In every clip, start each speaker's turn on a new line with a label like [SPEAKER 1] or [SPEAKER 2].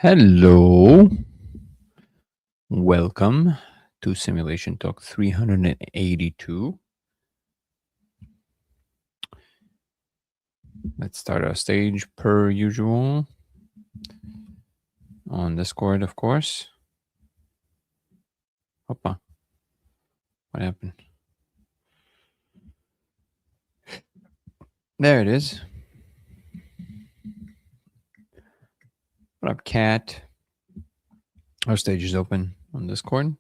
[SPEAKER 1] Hello. Welcome to Simulation Talk 382. Let's start our stage per usual on Discord, of course. Hoppa. What happened? There it is. What up, cat? Our stage is open on Discord.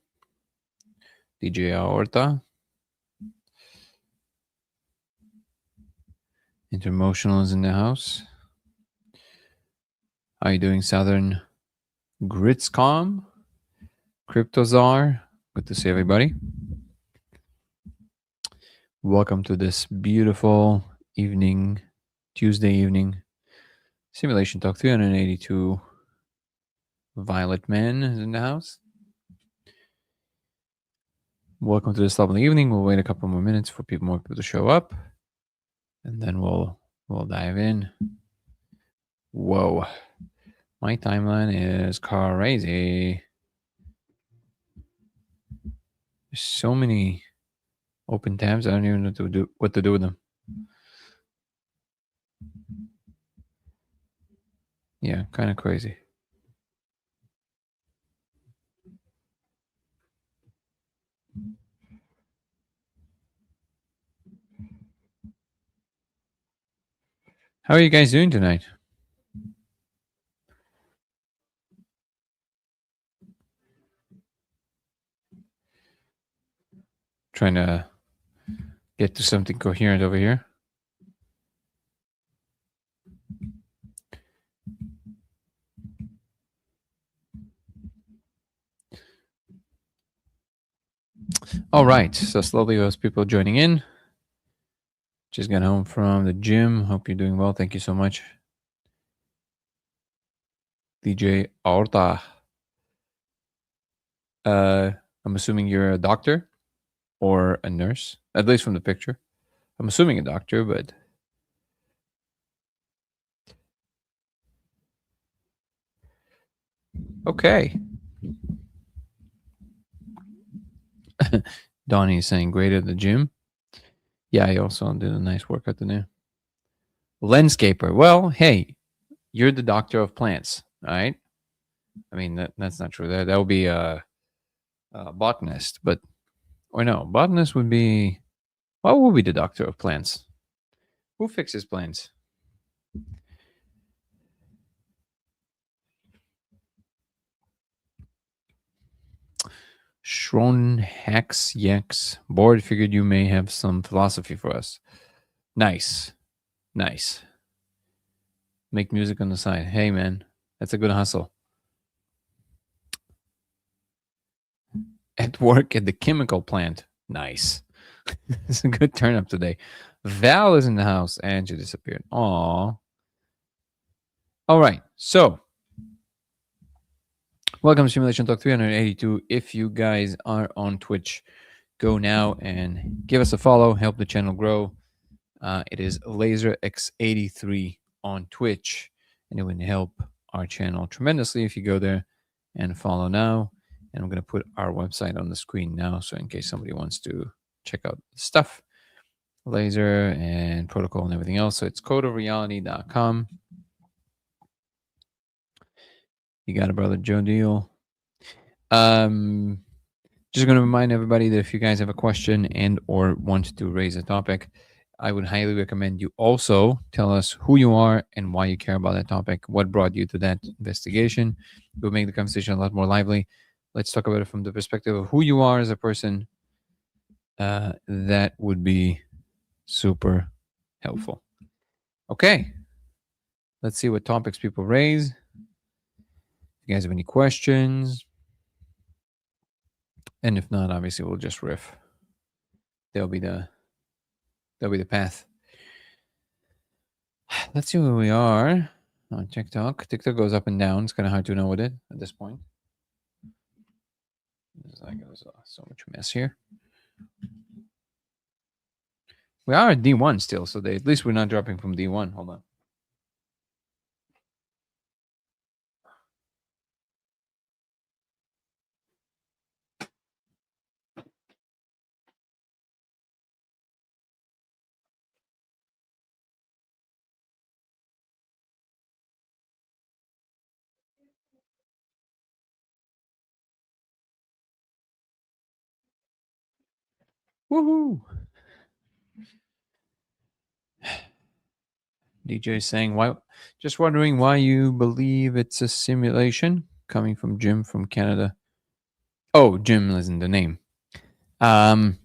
[SPEAKER 1] DJ Aorta. Intermotional is in the house. How are you doing, Southern Gritscom? Cryptozar. Good to see everybody. Welcome to this beautiful evening, Tuesday evening. Simulation Talk 382. Violet Man is in the house. Welcome to this lovely evening. We'll wait a couple more minutes for more people to show up, and then we'll dive in. Whoa, my timeline is crazy. There's so many open tabs. I don't even know what to do with them. Yeah, kind of crazy. How are you guys doing tonight? Trying to get to something coherent over here. All right, so slowly those people joining in. Just got home from the gym. Hope you're doing well. Thank you so much. DJ Aorta. I'm assuming you're a doctor or a nurse, at least from the picture. I'm assuming a doctor, but okay. Donnie is saying great at the gym. Yeah, I also did a nice workout today. Landscaper. Well, hey, you're the doctor of plants, all right? I mean, that's not true. That would be a botanist, but or no, botanist would be. What would be the doctor of plants? Who fixes plants? Schronhax Yex. Board figured you may have some philosophy for us. Nice. Nice. Make music on the side. Hey, man, that's a good hustle. At work at the chemical plant. Nice. It's a good turn up today. Val is in the house and she disappeared. Aw. All right. So, welcome to Simulation Talk 382. If you guys are on Twitch, go now and give us a follow. Help the channel grow. It is LaserX83 on Twitch, and it would help our channel tremendously if you go there and follow now. And I'm going to put our website on the screen now, so in case somebody wants to check out the stuff, laser and protocol and everything else. So it's codeofreality.com. You got it, brother Joe Deal. Just going to remind everybody that if you guys have a question and or want to raise a topic, I would highly recommend you also tell us who you are and why you care about that topic, what brought you to that investigation. It will make the conversation a lot more lively. Let's talk about it from the perspective of who you are as a person. That would be super helpful. Okay. Let's see what topics people raise. If you guys have any questions. And if not, obviously we'll just riff. That'll be the path. Let's see where we are on TikTok. TikTok goes up and down. It's kind of hard to know what it at this point. There's so much mess here. We are at D1 still, so at least we're not dropping from D1. Hold on. Woohoo! DJ saying, why? Just wondering why you believe it's a simulation. Coming from Jim from Canada. Oh, Jim isn't the name. It's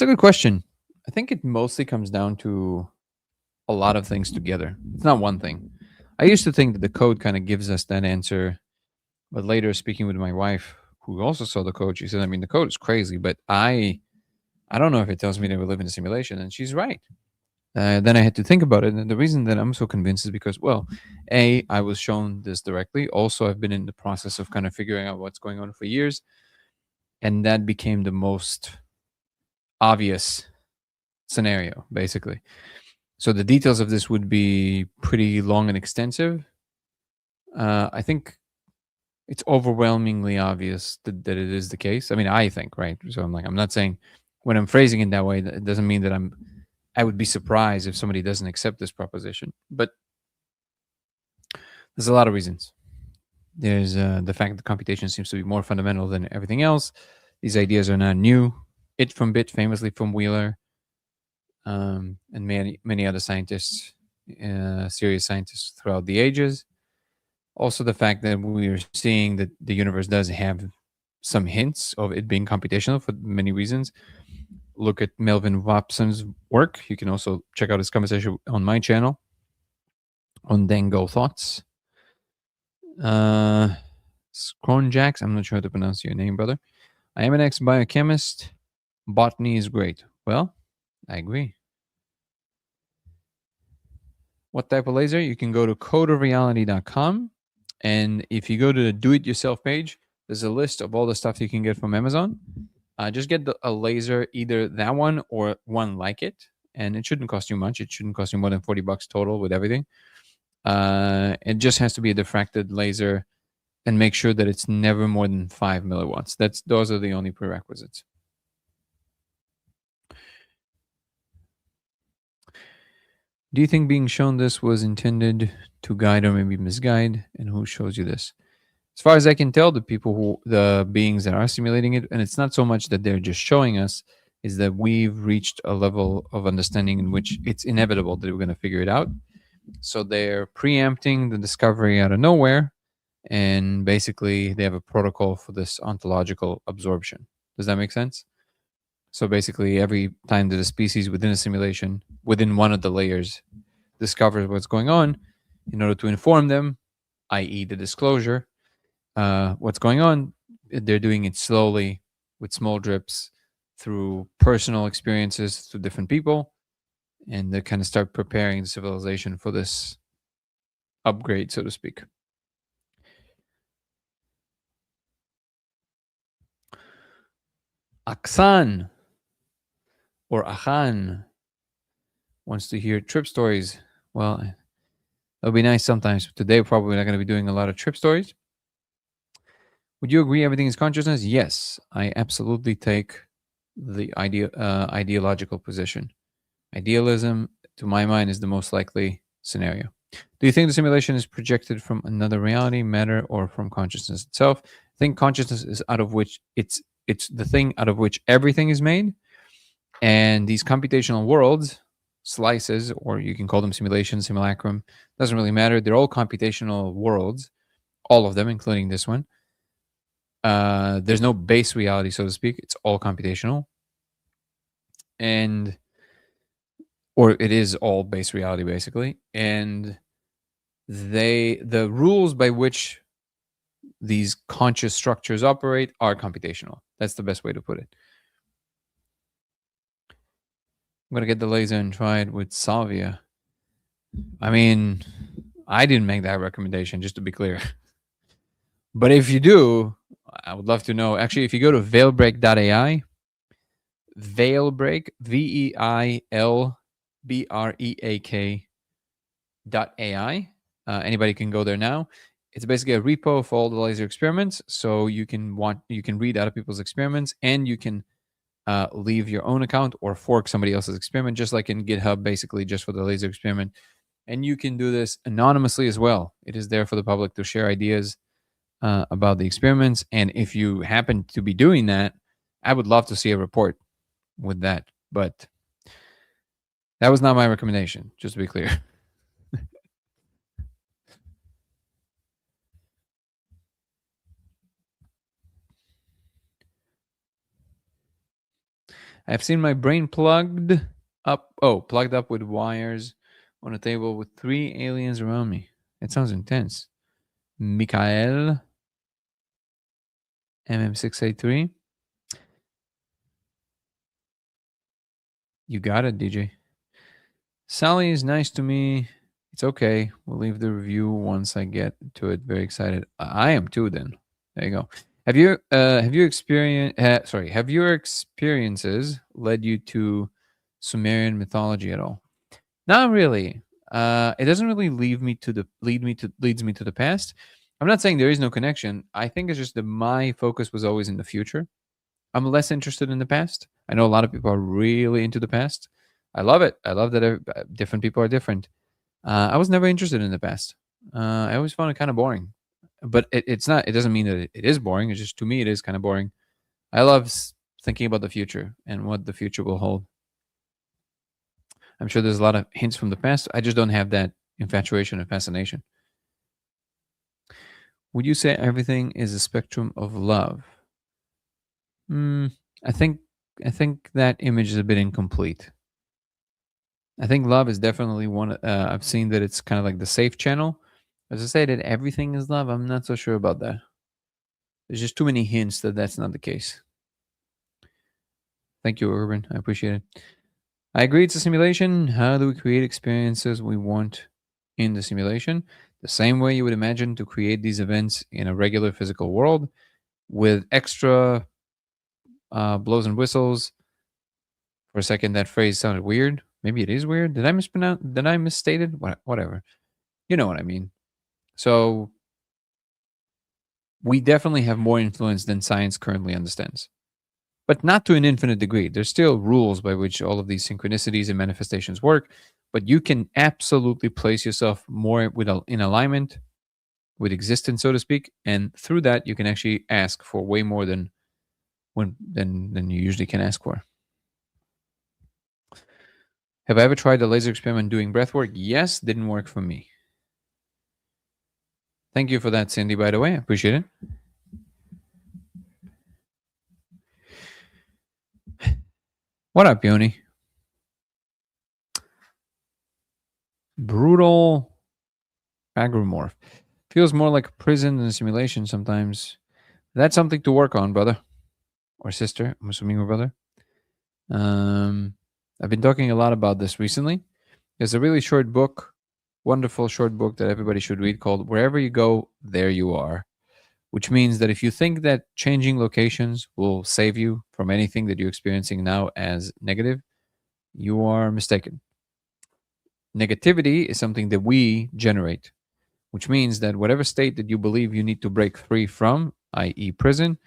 [SPEAKER 1] a good question. I think it mostly comes down to a lot of things together. It's not one thing. I used to think that the code kind of gives us that answer, but later speaking with my wife, who also saw the code, she said, "I mean, the code is crazy, but I don't know if it tells me that we live in a simulation." And she's right. Then I had to think about it, and the reason that I'm so convinced is because, well, I was shown this directly. Also, I've been in the process of kind of figuring out what's going on for years, and that became the most obvious scenario, basically. So the details of this would be pretty long and extensive. I think it's overwhelmingly obvious that it is the case. I mean, I think, right? So I'm not saying when I'm phrasing it that way, it doesn't mean that I would be surprised if somebody doesn't accept this proposition. But there's a lot of reasons. There's the fact that computation seems to be more fundamental than everything else. These ideas are not new. It from Bit, famously from Wheeler, and many other scientists, serious scientists throughout the ages. Also, the fact that we are seeing that the universe does have some hints of it being computational for many reasons. Look at Melvin Watson's work. You can also check out his conversation on my channel on Dango Thoughts. Skronjax, I'm not sure how to pronounce your name, brother. I am an ex-biochemist. Botany is great. Well, I agree. What type of laser? You can go to codeofreality.com. And if you go to the do-it-yourself page, there's a list of all the stuff you can get from Amazon. Just get a laser, either that one or one like it. And it shouldn't cost you much. It shouldn't cost you more than $40 total with everything. It just has to be a diffracted laser, and make sure that it's never more than 5 milliwatts. Those are the only prerequisites. Do you think being shown this was intended to guide or maybe misguide? And who shows you this? As far as I can tell, the beings that are simulating it, and it's not so much that they're just showing us, is that we've reached a level of understanding in which it's inevitable that we're going to figure it out. So they're preempting the discovery out of nowhere, and basically they have a protocol for this ontological absorption. Does that make sense? So basically, every time that a species within a simulation, within one of the layers, discovers what's going on, in order to inform them, i.e., the disclosure, what's going on, they're doing it slowly with small drips through personal experiences through different people, and they kind of start preparing the civilization for this upgrade, so to speak. Aksan or Achan wants to hear trip stories. Well, it'll be nice sometimes. Today, probably not going to be doing a lot of trip stories. Would you agree everything is consciousness? Yes, I absolutely take the ideological position. Idealism, to my mind, is the most likely scenario. Do you think the simulation is projected from another reality, matter, or from consciousness itself? I think consciousness is out of which it's the thing out of which everything is made. And these computational worlds, slices, or you can call them simulation, simulacrum, doesn't really matter. They're all computational worlds, all of them, including this one. There's no base reality, so to speak. It's all computational. Or it is all base reality, basically. And the rules by which these conscious structures operate are computational. That's the best way to put it. I'm going to get the laser and try it with salvia. I mean, I didn't make that recommendation, just to be clear. But if you do, I would love to know. Actually, if you go to veilbreak.ai, veilbreak, veilbreak.ai, anybody can go there now. It's basically a repo for all the laser experiments. So you can read other people's experiments, and you can leave your own account or fork somebody else's experiment, just like in GitHub, basically just for the laser experiment. And you can do this anonymously as well. It is there for the public to share ideas about the experiments. And if you happen to be doing that, I would love to see a report with that, but that was not my recommendation, just to be clear. I've seen my brain plugged up with wires on a table with 3 aliens around me. It sounds intense. Mikael, MM683. You got it, DJ. Sally is nice to me. It's okay. We'll leave the review once I get to it. Very excited. I am too. Then there you go. Have you experienced? Have your experiences led you to Sumerian mythology at all? Not really. It doesn't really leads me to the past. I'm not saying there is no connection. I think it's just that my focus was always in the future. I'm less interested in the past. I know a lot of people are really into the past. I love it. I love that different people are different. I was never interested in the past. I always found it kind of boring. But it's not. It doesn't mean that it is boring. It's just to me, it is kind of boring. I love thinking about the future and what the future will hold. I'm sure there's a lot of hints from the past. I just don't have that infatuation and fascination. Would you say everything is a spectrum of love? I think that image is a bit incomplete. I think love is definitely one. I've seen that it's kind of like the safe channel. As I say that everything is love, I'm not so sure about that. There's just too many hints that that's not the case. Thank you, Urban. I appreciate it. I agree it's a simulation. How do we create experiences we want in the simulation? The same way you would imagine to create these events in a regular physical world with extra blows and whistles. For a second, that phrase sounded weird. Maybe it is weird. Did I mispronounce? Did I misstated? Whatever. You know what I mean. So we definitely have more influence than science currently understands, but not to an infinite degree. There's still rules by which all of these synchronicities and manifestations work, but you can absolutely place yourself more in alignment with existence, so to speak, and through that you can actually ask for way more than you usually can ask for. Have I ever tried the laser experiment doing breath work? Yes, didn't work for me. Thank you for that, Cindy, by the way. I appreciate it. What up, Yoni? Brutal agromorph. Feels more like a prison than a simulation sometimes. That's something to work on, brother. Or sister. I'm assuming your brother. I've been talking a lot about this recently. There's a really short book, wonderful short book that everybody should read called Wherever You Go, There You Are, which means that if you think that changing locations will save you from anything that you're experiencing now as negative, you are mistaken. Negativity is something that we generate, which means that whatever state that you believe you need to break free from, i.e., prison,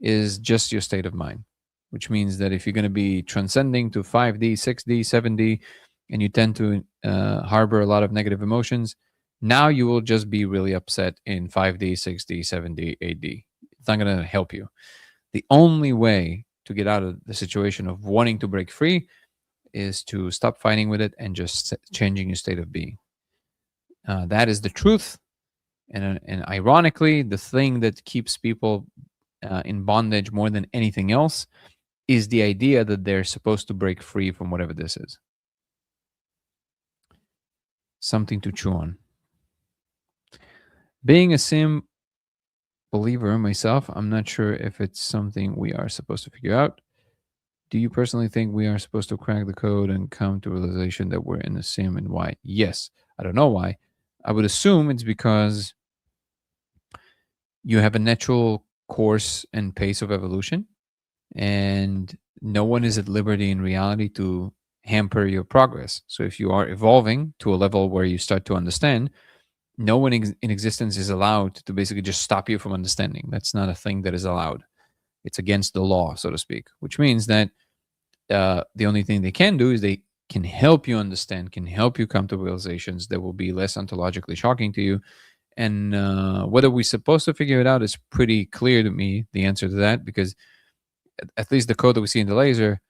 [SPEAKER 1] is just your state of mind. Which means that if you're going to be transcending to 5D, 6D, 7D, and you tend to harbor a lot of negative emotions, now you will just be really upset in 5D, 6D, 7D, 8D. It's not going to help you. The only way to get out of the situation of wanting to break free is to stop fighting with it and just changing your state of being. That is the truth. And ironically, the thing that keeps people in bondage more than anything else is the idea that they're supposed to break free from whatever this is. Something to chew on. Being a sim believer myself, I'm not sure if it's something we are supposed to figure out. Do you personally think we are supposed to crack the code and come to realization that we're in a sim, and why? Yes. I don't know why. I would assume it's because you have a natural course and pace of evolution, and no one is at liberty in reality to hamper your progress. So if you are evolving to a level where you start to understand, no one in existence is allowed to basically just stop you from understanding. That's not a thing that is allowed. It's against the law, so to speak, which means that the only thing they can do is they can help you understand, can help you come to realizations that will be less ontologically shocking to you. And whether we're supposed to figure it out is pretty clear to me, the answer to that, because at least the code that we see in the laser,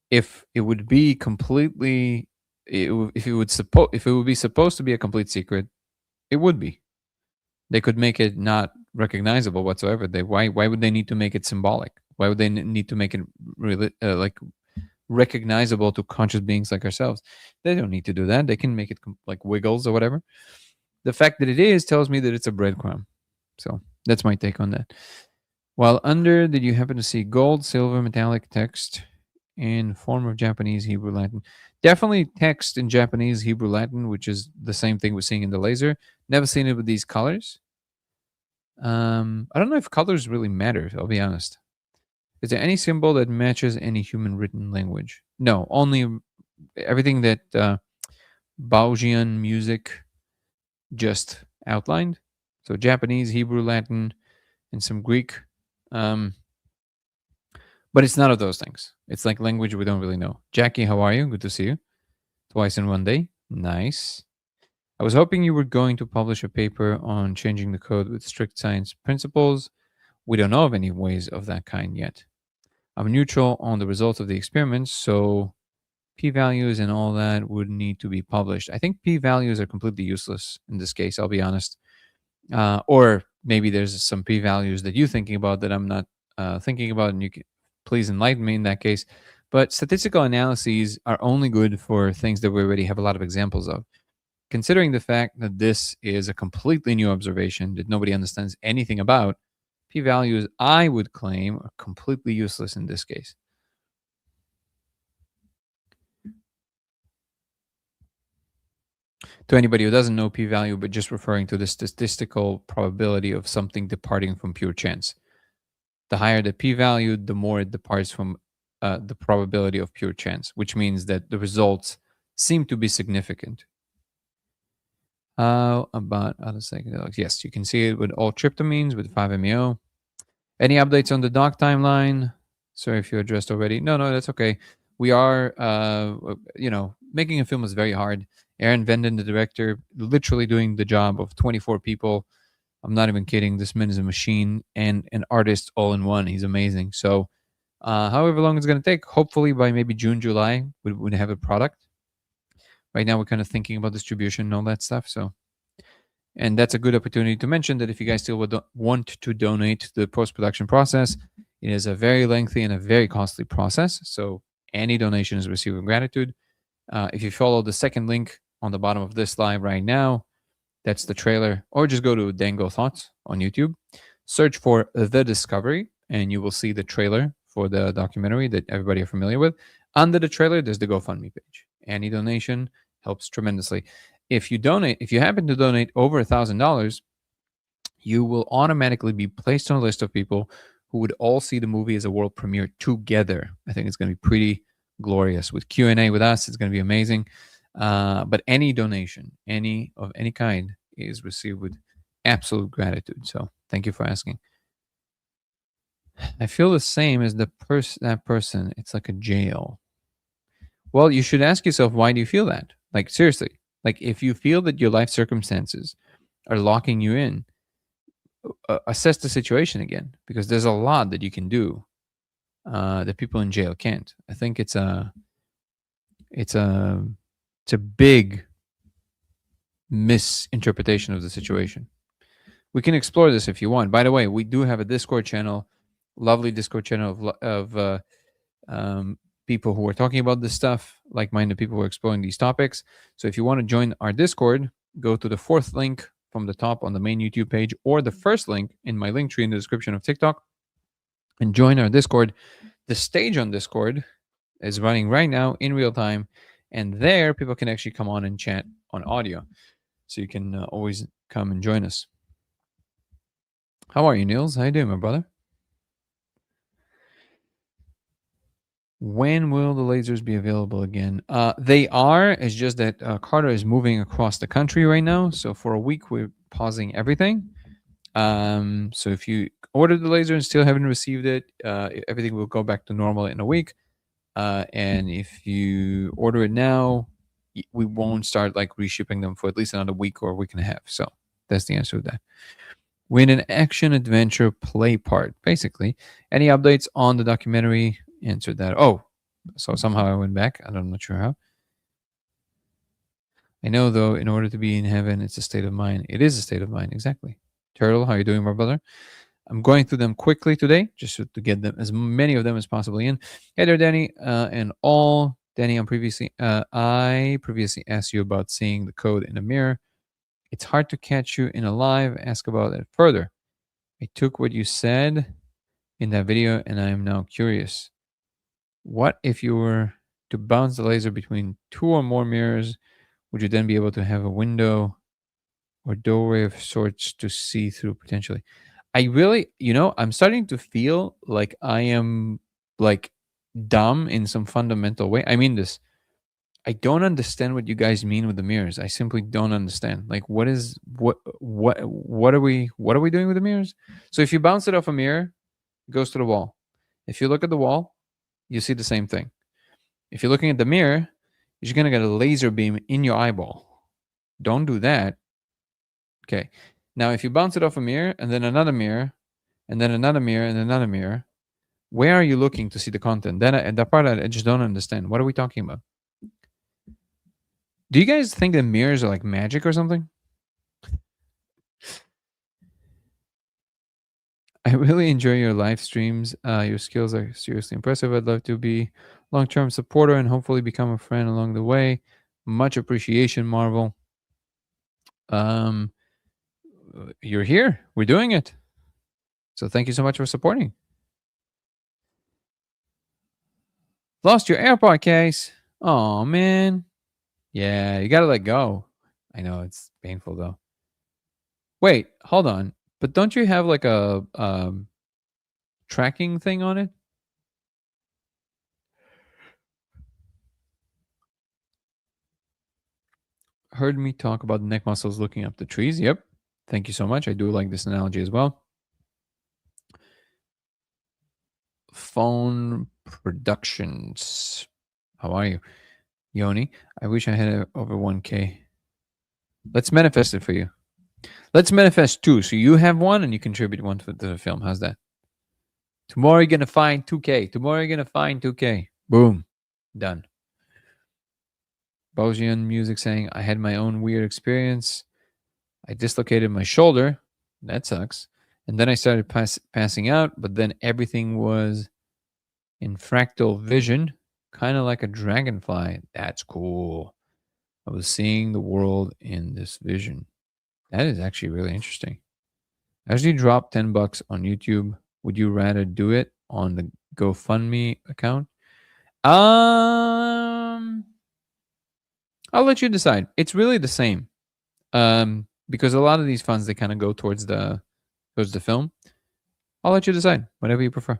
[SPEAKER 1] if it would be completely, if it would be supposed to be a complete secret, it would be. They could make it not recognizable whatsoever. Why would they need to make it symbolic? Why would they need to make it really like recognizable to conscious beings like ourselves? They don't need to do that. They can make it like wiggles or whatever. The fact that it is tells me that it's a breadcrumb. So that's my take on that. While under, did you happen to see gold, silver, metallic text in form of Japanese, Hebrew, Latin? Definitely text in Japanese, Hebrew, Latin, which is the same thing we're seeing in the laser. Never seen it with these colors. I don't know if colors really matter, I'll be honest. Is there any symbol that matches any human written language? No, only everything that Baojian music just outlined. So Japanese, Hebrew, Latin, and some Greek. But it's none of those things. It's like language we don't really know. Jackie, how are you? Good to see you. Twice in one day. Nice. I was hoping you were going to publish a paper on changing the code with strict science principles. We don't know of any ways of that kind yet. I'm neutral on the results of the experiments, so p-values and all that would need to be published. I think p-values are completely useless in this case, I'll be honest. Or maybe there's some p-values that you're thinking about that I'm not thinking about, and you can please enlighten me in that case. But statistical analyses are only good for things that we already have a lot of examples of. Considering the fact that this is a completely new observation that nobody understands anything about, p-values, I would claim, are completely useless in this case. To anybody who doesn't know p-value, but just referring to the statistical probability of something departing from pure chance. The higher the p-value, the more it departs from the probability of pure chance, which means that the results seem to be significant. About other psychedelics? Yes, you can see it with all tryptamines, with 5-MeO. Any updates on the doc timeline? Sorry if you addressed already. No, that's okay. We are, making a film is very hard. Aaron Venden, the director, literally doing the job of 24 people. I'm not even kidding. This man is a machine and an artist all in one. He's amazing. So, however long it's going to take, hopefully by maybe June, July, we would have a product. Right now, we're kind of thinking about distribution and all that stuff. So, and that's a good opportunity to mention that if you guys still would want to donate to the post-production process, it is a very lengthy and a very costly process. So any donation is received with gratitude. If you follow the second link on the bottom of this slide right now, that's the trailer, or just go to Dango Thoughts on YouTube, search for The Discovery, and you will see the trailer for the documentary that everybody are familiar with. Under the trailer, there's the GoFundMe page. Any donation helps tremendously. If you happen to donate over $1,000, you will automatically be placed on a list of people who would all see the movie as a world premiere together. I think it's going to be pretty glorious with Q&A with us. It's going to be amazing. But any donation, any kind, is received with absolute gratitude. So thank you for asking. I feel the same as that person. It's like a jail. Well, you should ask yourself, why do you feel that? Like, seriously. Like, if you feel that your life circumstances are locking you in, assess the situation again, because there's a lot that you can do that people in jail can't. I think it's a big misinterpretation of the situation. We can explore this if you want. By the way, we do have a Discord channel, lovely Discord channel of people who are talking about this stuff, like-minded people who are exploring these topics. So if you want to join our Discord, go to the fourth link from the top on the main YouTube page, or the first link in my link tree in the description of TikTok, and join our Discord. The stage on Discord is running right now in real time, and there people can actually come on and chat on audio. So you can always come and join us. How are you, Niels? How you doing, my brother? When will the lasers be available again? They are. It's just that Carter is moving across the country right now. So for a week, we're pausing everything. So if you ordered the laser and still haven't received it, everything will go back to normal in a week. And if you order it now, we won't start like reshipping them for at least another week or a week and a half. So that's the answer to that. Win an action adventure play part, basically. Any updates on the documentary? Answered that. Oh, so somehow I went back. I'm not sure how. I know, though, in order to be in heaven, it's a state of mind. It is a state of mind, exactly. Turtle, how you doing, my brother? I'm going through them quickly today, just to get them as many of them as possibly in. Hey there, Danny, and all. Danny, I previously asked you about seeing the code in the mirror. It's hard to catch you in a live. Ask about it further. I took what you said in that video, and I am now curious. What if you were to bounce the laser between two or more mirrors? Would you then be able to have a window or doorway of sorts to see through potentially? I really, I'm starting to feel like I am like dumb in some fundamental way. I mean this. I don't understand what you guys mean with the mirrors. I simply don't understand. Like what are we doing with the mirrors? So if you bounce it off a mirror, it goes to the wall. If you look at the wall, you see the same thing. If you're looking at the mirror, you're going to get a laser beam in your eyeball. Don't do that. Okay. Now, if you bounce it off a mirror and then another mirror and then another mirror and another mirror, where are you looking to see the content? Then that part I just don't understand. What are we talking about? Do you guys think that mirrors are like magic or something? I really enjoy your live streams. Your skills are seriously impressive. I'd love to be long-term supporter and hopefully become a friend along the way. Much appreciation, Marvel. You're here. We're doing it. So thank you so much for supporting. Lost your AirPod case. Oh man. Yeah, you gotta let go. I know it's painful though. Wait, hold on. But don't you have like a tracking thing on it? Heard me talk about the neck muscles looking up the trees. Yep. Thank you so much. I do like this analogy as well. Phone Productions. How are you? Yoni, I wish I had over 1K. Let's manifest it for you. Let's manifest two. So you have one and you contribute one to the film. How's that? Tomorrow you're going to find 2K. Tomorrow you're going to find 2K. Boom. Done. Bozian Music saying, I had my own weird experience. I dislocated my shoulder. That sucks. And then I started passing out, but then everything was in fractal vision, kind of like a dragonfly. That's cool. I was seeing the world in this vision. That is actually really interesting. As you drop $10 on YouTube, would you rather do it on the GoFundMe account? I'll let you decide. It's really the same. Because a lot of these funds they kind of go towards the film. I'll let you decide, whatever you prefer.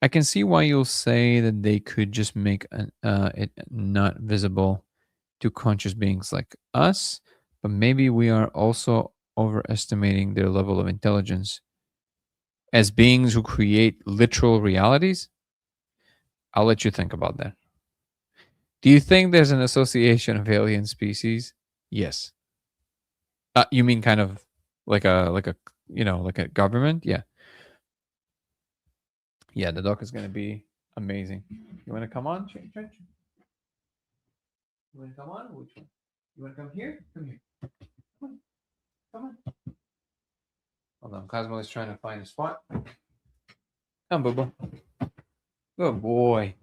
[SPEAKER 1] I can see why you'll say that they could just make it not visible to conscious beings like us, but maybe we are also overestimating their level of intelligence. As beings who create literal realities, I'll let you think about that. Do you think there's an association of alien species? Yes. You mean kind of like a government? Yeah. Yeah, the doc is going to be amazing. You want to come on, Trench? You want to come on? Which one? You want to come here? Come here. Come on. Come on. Hold on. Cosmo is trying to find a spot. Come, Boo. Good boy.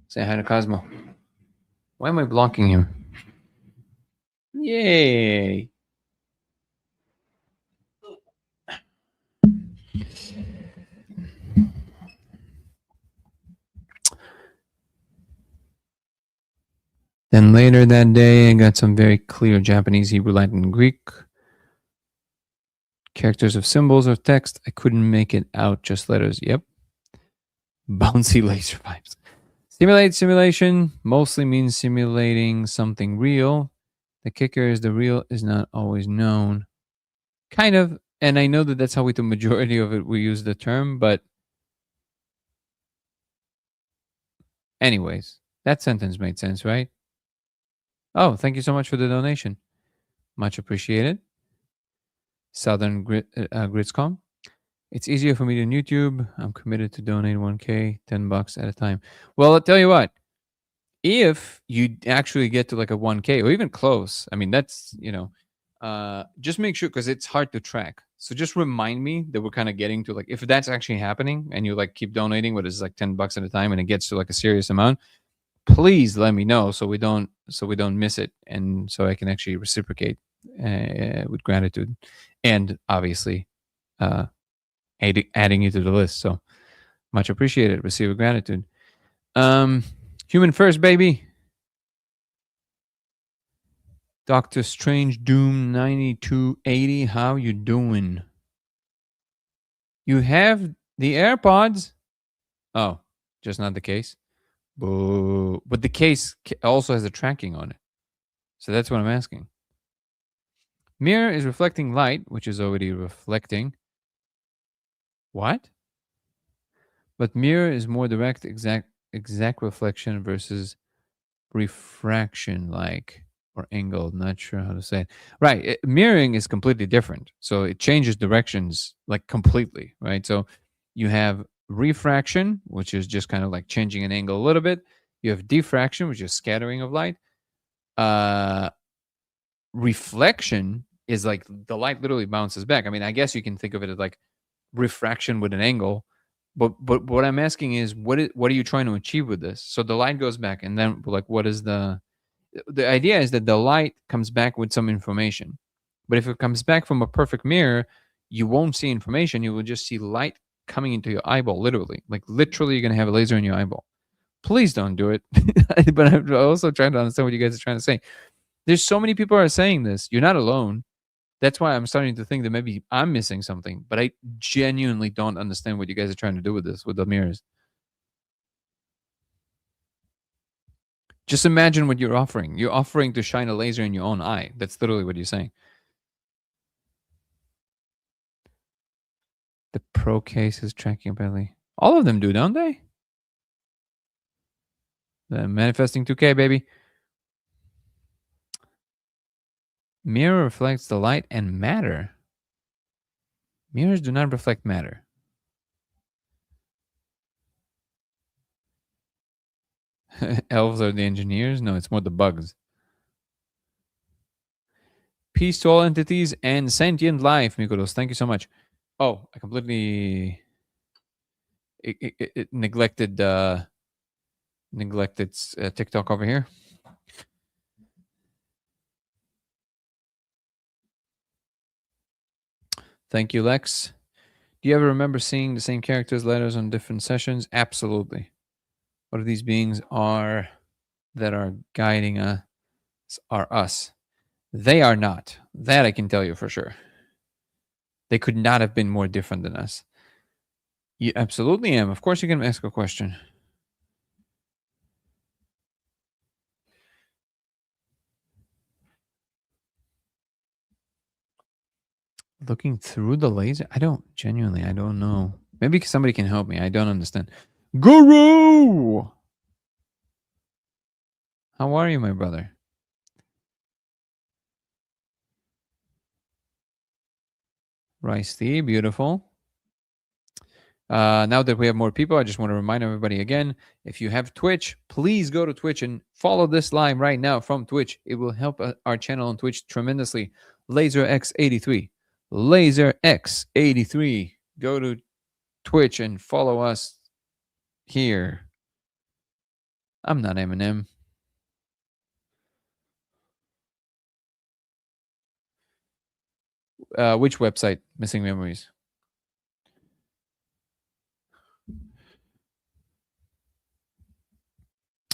[SPEAKER 1] Say hi to Cosmo. Why am I blocking him? Yay. Then later that day, I got some very clear Japanese, Hebrew, Latin, Greek characters of symbols or text. I couldn't make it out, just letters. Yep. Bouncy laser vibes. Simulation mostly means simulating something real. The kicker is the real is not always known. Kind of. And I know that that's how we, the majority of it, we use the term, but anyways, that sentence made sense, right? Oh, thank you so much for the donation. Much appreciated. Southern Gridscom. It's easier for me than YouTube. I'm committed to donate 1K, $10 at a time. Well, I'll tell you what, if you actually get to like a 1K or even close, I mean, that's, just make sure, because it's hard to track. So just remind me that we're kind of getting to like, if that's actually happening and you like keep donating, what is like $10 at a time and it gets to like a serious amount, please let me know so we don't miss it, and so I can actually reciprocate with gratitude, and obviously uh, adding you to the list. So much appreciated. Receive with gratitude. Human first, baby. Doctor Strange Doom 9280. How you doing? You have the AirPods? Oh, just not the case. Boo. But the case also has the tracking on it. So that's what I'm asking. Mirror is reflecting light, which is already reflecting. What? But mirror is more direct, exact reflection versus refraction, like, or angled. Not sure how to say it. Right. Mirroring is completely different. So it changes directions like completely, right? So you have refraction, which is just kind of like changing an angle a little bit. You have diffraction, which is scattering of light. Reflection is like the light literally bounces back. I mean, I guess you can think of it as like refraction with an angle, but what I'm asking is what are you trying to achieve with this? So the light goes back, and then like what is the idea is that the light comes back with some information. But if it comes back from a perfect mirror, you won't see information. You will just see light coming into your eyeball, literally. Like literally, you're gonna have a laser in your eyeball. Please don't do it. But I'm also trying to understand what you guys are trying to say. There's so many people are saying this. You're not alone. That's why I'm starting to think that maybe I'm missing something, but I genuinely don't understand what you guys are trying to do with this, with the mirrors. Just imagine what you're offering. You're offering to shine a laser in your own eye. That's literally what you're saying. The Pro case is tracking belly. All of them do, don't they? The manifesting 2K, baby. Mirror reflects the light and matter. Mirrors do not reflect matter. Elves are the engineers? No, it's more the bugs. Peace to all entities and sentient life, Mikodos. Thank you so much. Oh, I completely neglected TikTok over here. Thank you, Lex. Do you ever remember seeing the same characters' letters on different sessions? Absolutely. What if these beings are that are guiding us are us? They are not. That I can tell you for sure. They could not have been more different than us. You absolutely am. Of course you can ask a question. Looking through the laser? I don't know. Maybe somebody can help me. I don't understand. Guru! How are you, my brother? Rice tea, beautiful. Now that we have more people, I just want to remind everybody again, if you have Twitch, please go to Twitch and follow this live right now from Twitch. It will help our channel on Twitch tremendously. LaserX83. LaserX83. Go to Twitch and follow us here. I'm not Eminem. Which website? Missing Memories.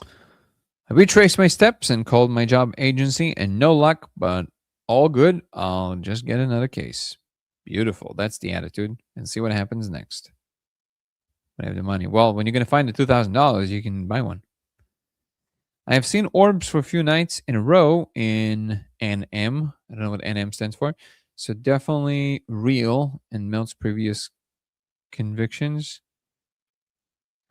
[SPEAKER 1] I retraced my steps and called my job agency, and no luck, but all good. I'll just get another case. Beautiful. That's the attitude. And see what happens next. When I have the money. Well, when you're going to find the $2,000, you can buy one. I have seen orbs for a few nights in a row in NM. I don't know what NM stands for. So definitely real and melts previous convictions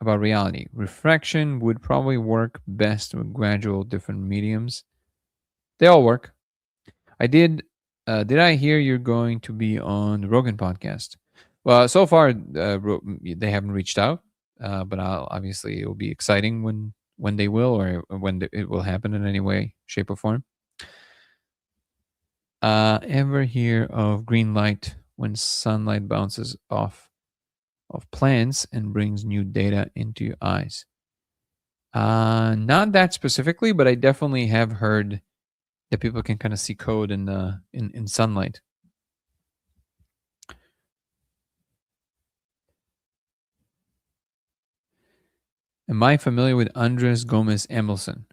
[SPEAKER 1] about reality. Refraction would probably work best with gradual different mediums. They all work. I did Did I hear you're going to be on the Rogan podcast? Well, so far they haven't reached out, but obviously it will be exciting when they will, or when it will happen in any way, shape, or form. Ever hear of green light when sunlight bounces off of plants and brings new data into your eyes? Not that specifically, but I definitely have heard that people can kind of see code in sunlight. Am I familiar with Andres Gomez Emelson?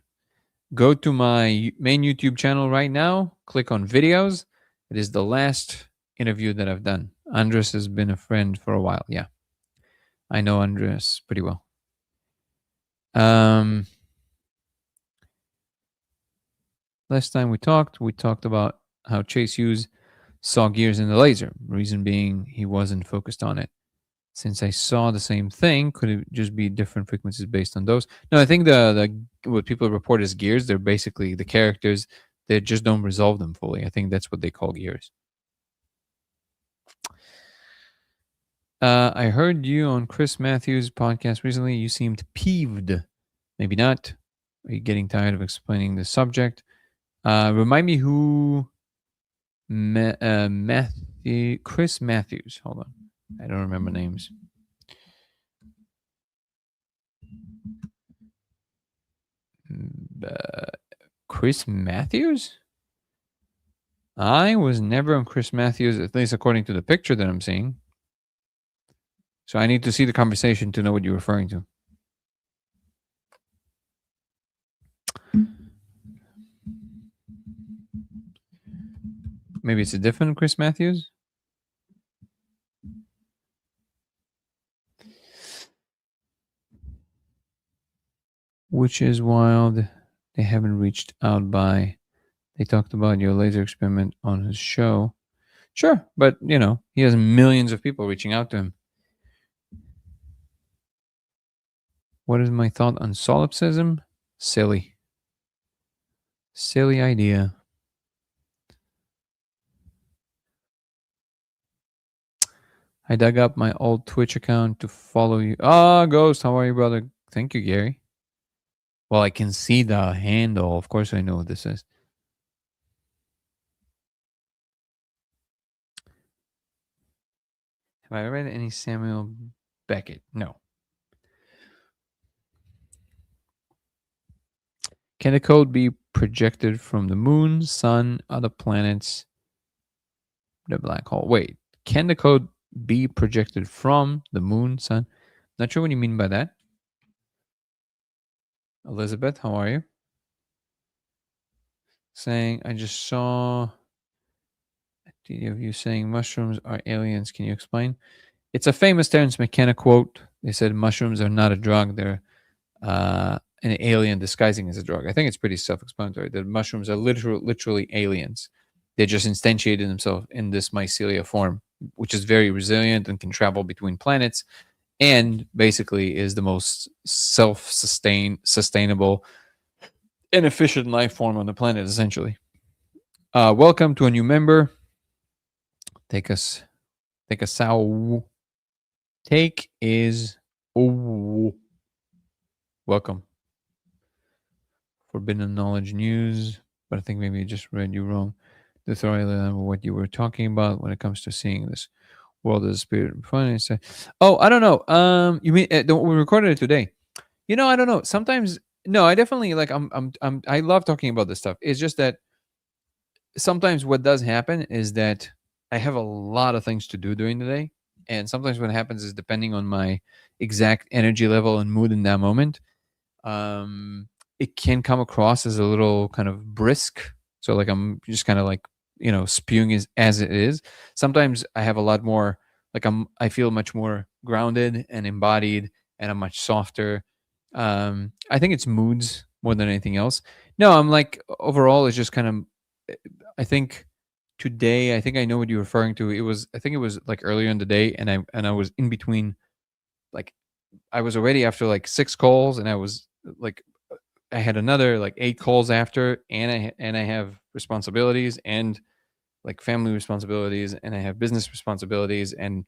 [SPEAKER 1] Go to my main YouTube channel right now, click on videos. It is the last interview that I've done. Andres has been a friend for a while. Yeah, I know Andres pretty well. Last time we talked about how Chase Hughes saw gears in the laser. Reason being, he wasn't focused on it. Since I saw the same thing, could it just be different frequencies based on those? No, I think the what people report as gears, they're basically the characters that just don't resolve them fully. I think that's what they call gears. I heard you on Chris Matthews' podcast recently. You seemed peeved. Maybe not. Are you getting tired of explaining the subject? Remind me who Matthew Chris Matthews. Hold on. I don't remember names. Chris Matthews? I was never on Chris Matthews, at least according to the picture that I'm seeing. So I need to see the conversation to know what you're referring to. Maybe it's a different Chris Matthews? Which is wild. They haven't reached out by. They talked about your laser experiment on his show. Sure, but he has millions of people reaching out to him. What is my thought on solipsism? Silly. Silly idea. I dug up my old Twitch account to follow you. Ghost, how are you, brother? Thank you, Gary. Well, I can see the handle. Of course, I know what this is. Have I read any Samuel Beckett? No. Can the code be projected from the moon, sun, other planets, the black hole? Wait, can the code be projected from the moon, sun? Not sure what you mean by that. Elizabeth, how are you? Saying, I just saw a video of you saying mushrooms are aliens. Can you explain? It's a famous Terence McKenna quote. They said mushrooms are not a drug. They're an alien disguising as a drug. I think it's pretty self-explanatory that mushrooms are literally aliens. They just instantiated themselves in this mycelia form, which is very resilient and can travel between planets, and basically is the most sustainable and efficient life form on the planet, essentially. Welcome to a new member. Take a sow. Take is welcome. Forbidden Knowledge News, but I think maybe I just read you wrong. The story what you were talking about when it comes to seeing this world as a spirit and fun. I don't know. You mean we recorded it today? I don't know. Sometimes no, I definitely like. I love talking about this stuff. It's just that sometimes what does happen is that I have a lot of things to do during the day, and sometimes what happens is depending on my exact energy level and mood in that moment, it can come across as a little kind of brisk. So like I'm just kind of like spewing as it is. Sometimes I have a lot more like I feel much more grounded and embodied, and I'm much softer. I think it's moods more than anything else. No, I'm like overall it's just kind of. I think today I think I know what you're referring to. I think it was like earlier in the day, and I was in between, like I was already after like 6 calls, and I was like I had another like 8 calls after, and I have responsibilities, and like family responsibilities and I have business responsibilities, and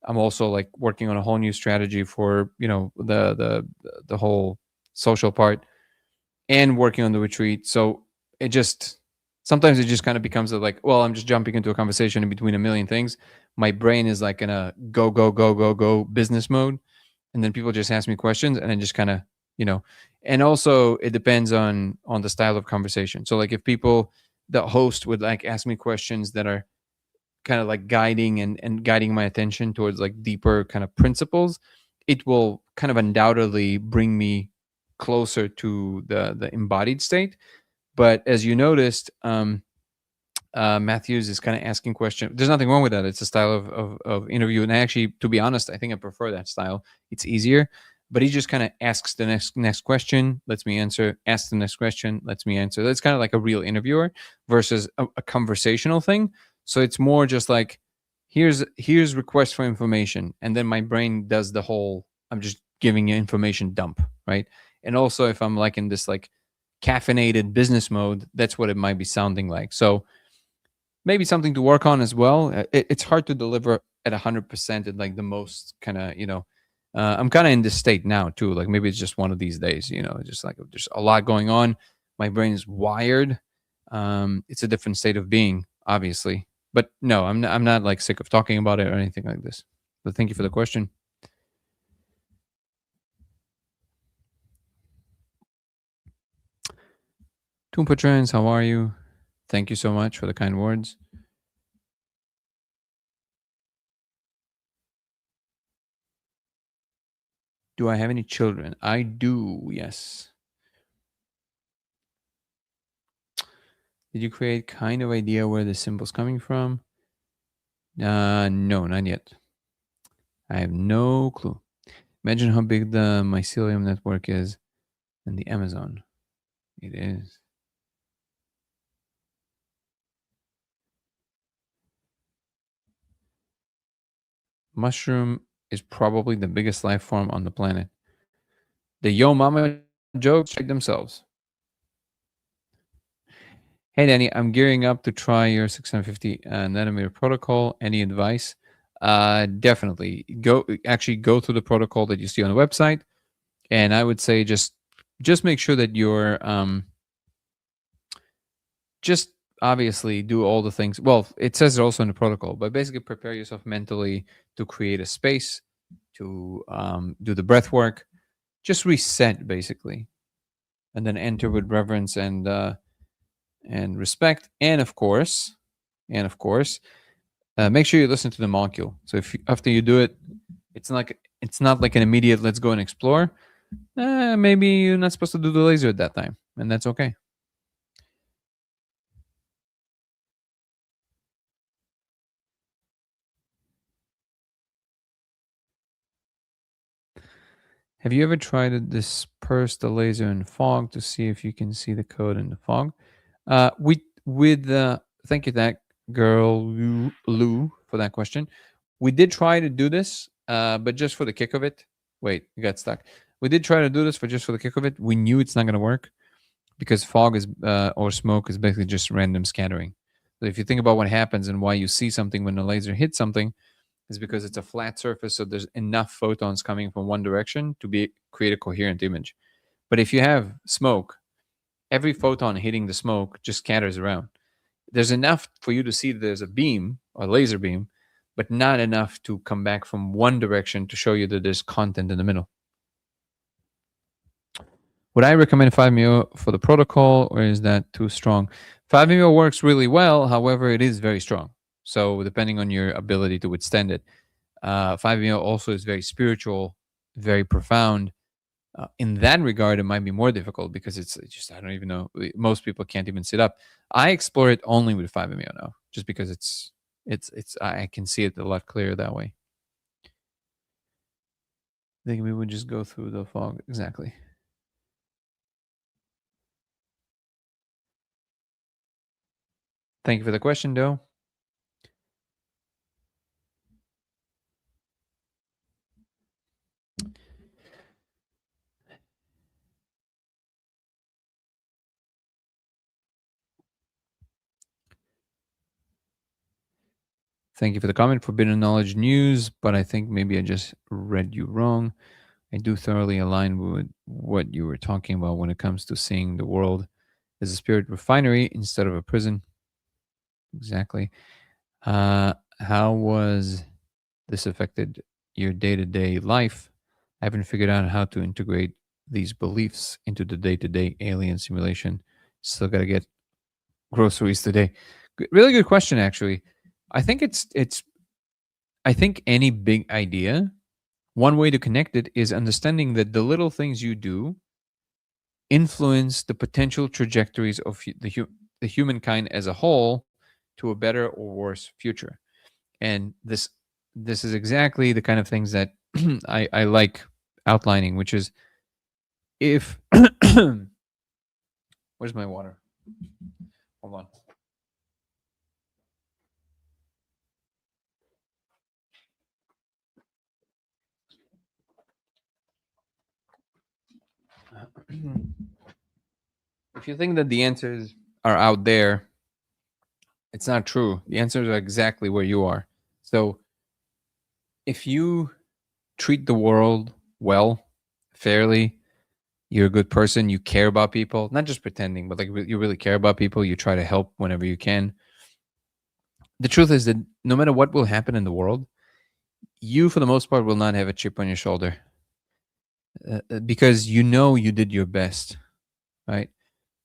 [SPEAKER 1] I'm also like working on a whole new strategy for, the whole social part, and working on the retreat. So it just sometimes it just kind of becomes like, well, I'm just jumping into a conversation in between a million things. My brain is like in a go go go go go business mode, and then people just ask me questions, and then just kind of, you know. And also it depends on the style of conversation. So like if people, the host would like ask me questions that are kind of like guiding and guiding my attention towards like deeper kind of principles, it will kind of undoubtedly bring me closer to the embodied state. But as you noticed, Matthews is kind of asking questions. There's nothing wrong with that. It's a style of interview, and I actually, to be honest, I think I prefer that style. It's easier. But he just kind of asks the next question, lets me answer. Asks the next question, lets me answer. That's kind of like a real interviewer versus a conversational thing. So it's more just like, here's request for information, and then my brain does the whole. I'm just giving you information dump, right? And also, if I'm like in this like caffeinated business mode, that's what it might be sounding like. So maybe something to work on as well. It's hard to deliver at 100% at like the most kind of, I'm kind of in this state now too. Like maybe it's just one of these days, just like there's a lot going on. My brain is wired. It's a different state of being, obviously. But no, I'm not like sick of talking about it or anything like this. But thank you for the question. Toon Patrons, how are you? Thank you so much for the kind words. Do I have any children? I do, yes. Did you create kind of idea where the symbol's coming from? No, not yet. I have no clue. Imagine how big the mycelium network is in the Amazon. It is. Mushroom is probably the biggest life form on the planet. The Yo Mama jokes check themselves. Hey Danny, I'm gearing up to try your 650 nanometer protocol. Any advice? Definitely go through the protocol that you see on the website, and I would say just make sure that you're just obviously do all the things. Well, it says it also in the protocol, but basically prepare yourself mentally to create a space, to do the breath work, just reset basically, and then enter with reverence and respect, and of course, make sure you listen to the molecule. So if after you do it, it's not like an immediate let's go and explore. Maybe you're not supposed to do the laser at that time, and that's okay. Have you ever tried to disperse the laser in fog to see if you can see the code in the fog? We with Thank you, that girl Lou, for that question. We did try to do this, but just for the kick of it. Wait, you got stuck. We did try to do this for just for the kick of it. We knew it's not going to work because fog is or smoke is basically just random scattering. So if you think about what happens and why you see something when the laser hits something, is because it's a flat surface, so there's enough photons coming from one direction to create a coherent image. But if you have smoke, every photon hitting the smoke just scatters around. There's enough for you to see that there's a beam, a laser beam, but not enough to come back from one direction to show you that there's content in the middle. Would I recommend 5-MeO for the protocol, or is that too strong? 5-MeO works really well, however, it is very strong. So depending on your ability to withstand it. 5-MeO also is very spiritual, very profound. In that regard, it might be more difficult because it's just, I don't even know. Most people can't even sit up. I explore it only with 5-MeO now, just because it's I can see it a lot clearer that way. I think we would just go through the fog. Exactly. Thank you for the question, Doe. Thank you for the comment. Forbidden Knowledge News, but I think maybe I just read you wrong. I do thoroughly align with what you were talking about when it comes to seeing the world as a spirit refinery instead of a prison. Exactly. How was this affected your day-to-day life? I haven't figured out how to integrate these beliefs into the day-to-day alien simulation. Still got to get groceries today. Really good question, actually. I think it's. I think any big idea, one way to connect it is understanding that the little things you do influence the potential trajectories of the humankind as a whole to a better or worse future. And this is exactly the kind of things that I like outlining, which is if where's my water? Hold on. If you think that the answers are out there, it's not true. The answers are exactly where you are. So if you treat the world well, fairly, you're a good person, you care about people, not just pretending, but like you really care about people, you try to help whenever you can. The truth is that no matter what will happen in the world, you, for the most part, will not have a chip on your shoulder because you know you did your best, right?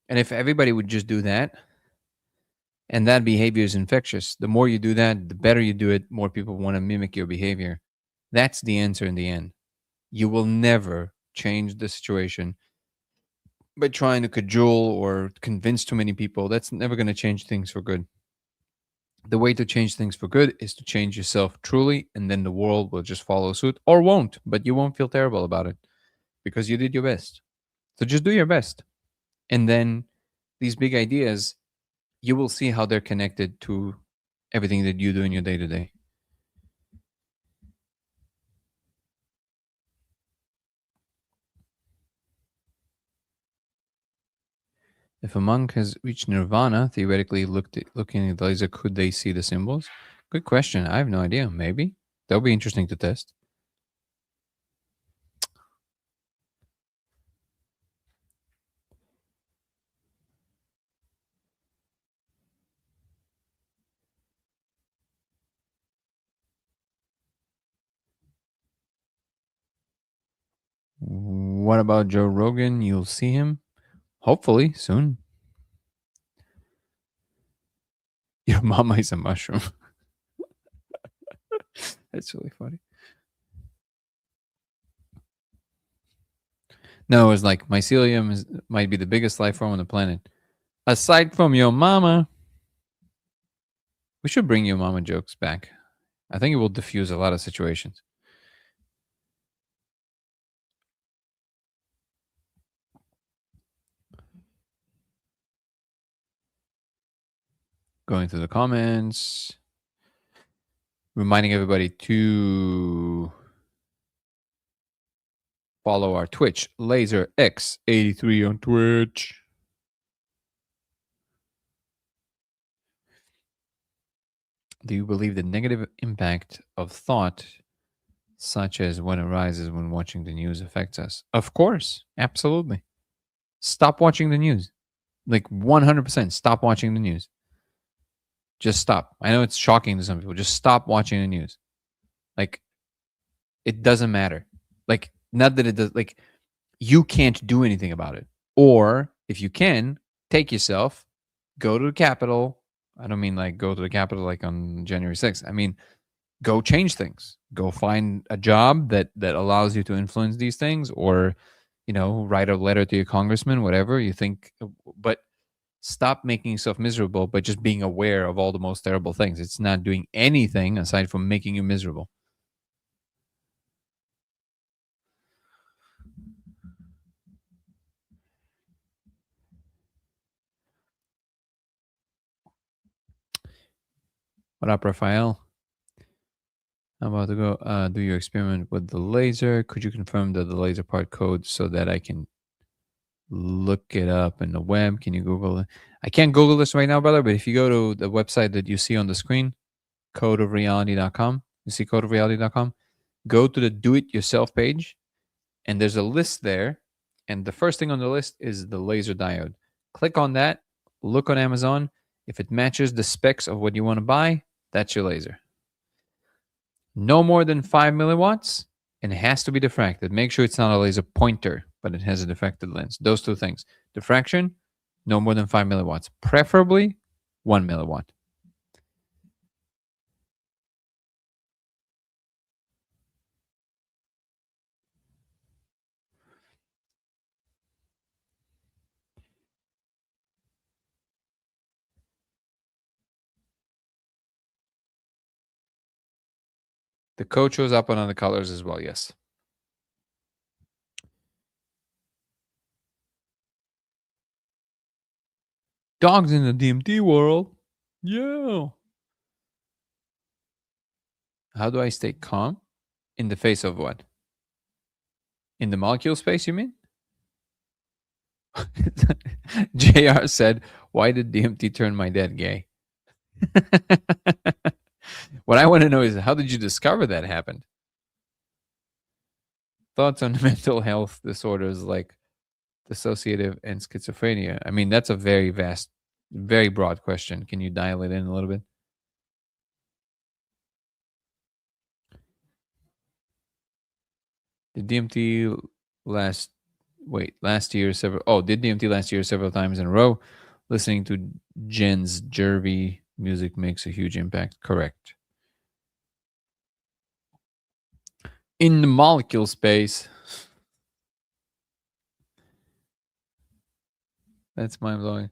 [SPEAKER 1] And if everybody would just do that, and that behavior is infectious, the more you do that, the better you do it, more people want to mimic your behavior. That's the answer in the end. You will never change the situation by trying to cajole or convince too many people. That's never going to change things for good. The way to change things for good is to change yourself truly, and then the world will just follow suit or won't, but you won't feel terrible about it because you did your best. So just do your best. And then these big ideas, you will see how they're connected to everything that you do in your day to day. If a monk has reached nirvana, theoretically looking at the laser, could they see the symbols? Good question. I have no idea. Maybe. That'll be interesting to test. What about Joe Rogan? You'll see him hopefully soon. Your mama is a mushroom. That's really funny. No, it's like mycelium might be the biggest life form on the planet. Aside from your mama, we should bring your mama jokes back. I think it will diffuse a lot of situations. Going through the comments, reminding everybody to follow our Twitch, LaserX83 on Twitch. Do you believe the negative impact of thought, such as what arises when watching the news, affects us? Of course, absolutely. Stop watching the news. Like 100%, stop watching the news. Just stop. I know it's shocking to some people. Just stop watching the news. Like, it doesn't matter. Like, not that it does, like, you can't do anything about it. Or if you can, take yourself, go to the Capitol. I don't mean like go to the Capitol like on January 6th. I mean, go change things. Go find a job that allows you to influence these things, or, write a letter to your congressman, whatever you think. But stop making yourself miserable by just being aware of all the most terrible things. It's not doing anything aside from making you miserable. What up, Raphael? I'm about to go do your experiment with the laser. Could you confirm that the laser part code so that I can look it up in the web? Can you Google it? I can't Google this right now, brother, but if you go to the website that you see on the screen, codeofreality.com. You see codeofreality.com? Go to the do-it-yourself page, and there's a list there. And the first thing on the list is the laser diode. Click on that, look on Amazon. If it matches the specs of what you want to buy, that's your laser. No more than 5 milliwatts, and it has to be diffracted. Make sure it's not a laser pointer, but it has a diffracted lens. Those two things. Diffraction, no more than 5 milliwatts, preferably 1 milliwatt. The code shows up on other colors as well, yes. Dogs in the DMT world. Yeah. How do I stay calm? In the face of what? In the molecule space, you mean? JR said, why did DMT turn my dad gay? What I want to know is, how did you discover that happened? Thoughts on mental health disorders like dissociative and schizophrenia? I mean, that's a very vast, very broad question. Can you dial it in a little bit? Did DMT last year did DMT last year several times in a row? Listening to Jen's Jervy music makes a huge impact. Correct. In the molecule space. That's mind-blowing.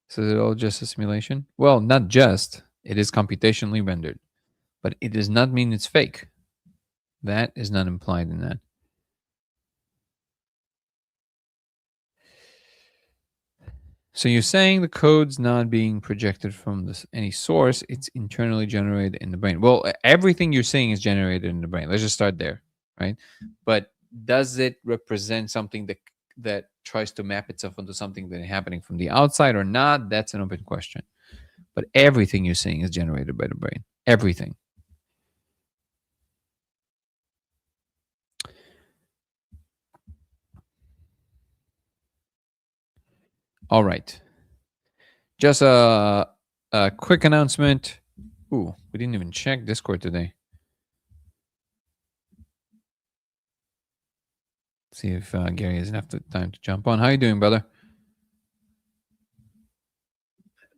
[SPEAKER 1] So is it all just a simulation? Well, not just. It is computationally rendered. But it does not mean it's fake. That is not implied in that. So you're saying the code's not being projected from any source, it's internally generated in the brain. Well, everything you're saying is generated in the brain. Let's just start there, right? But does it represent something that tries to map itself onto something that is happening from the outside or not? That's an open question. But everything you're saying is generated by the brain. Everything. All right. Just a quick announcement. Ooh, we didn't even check Discord today. See if Gary has enough time to jump on. How you doing, brother?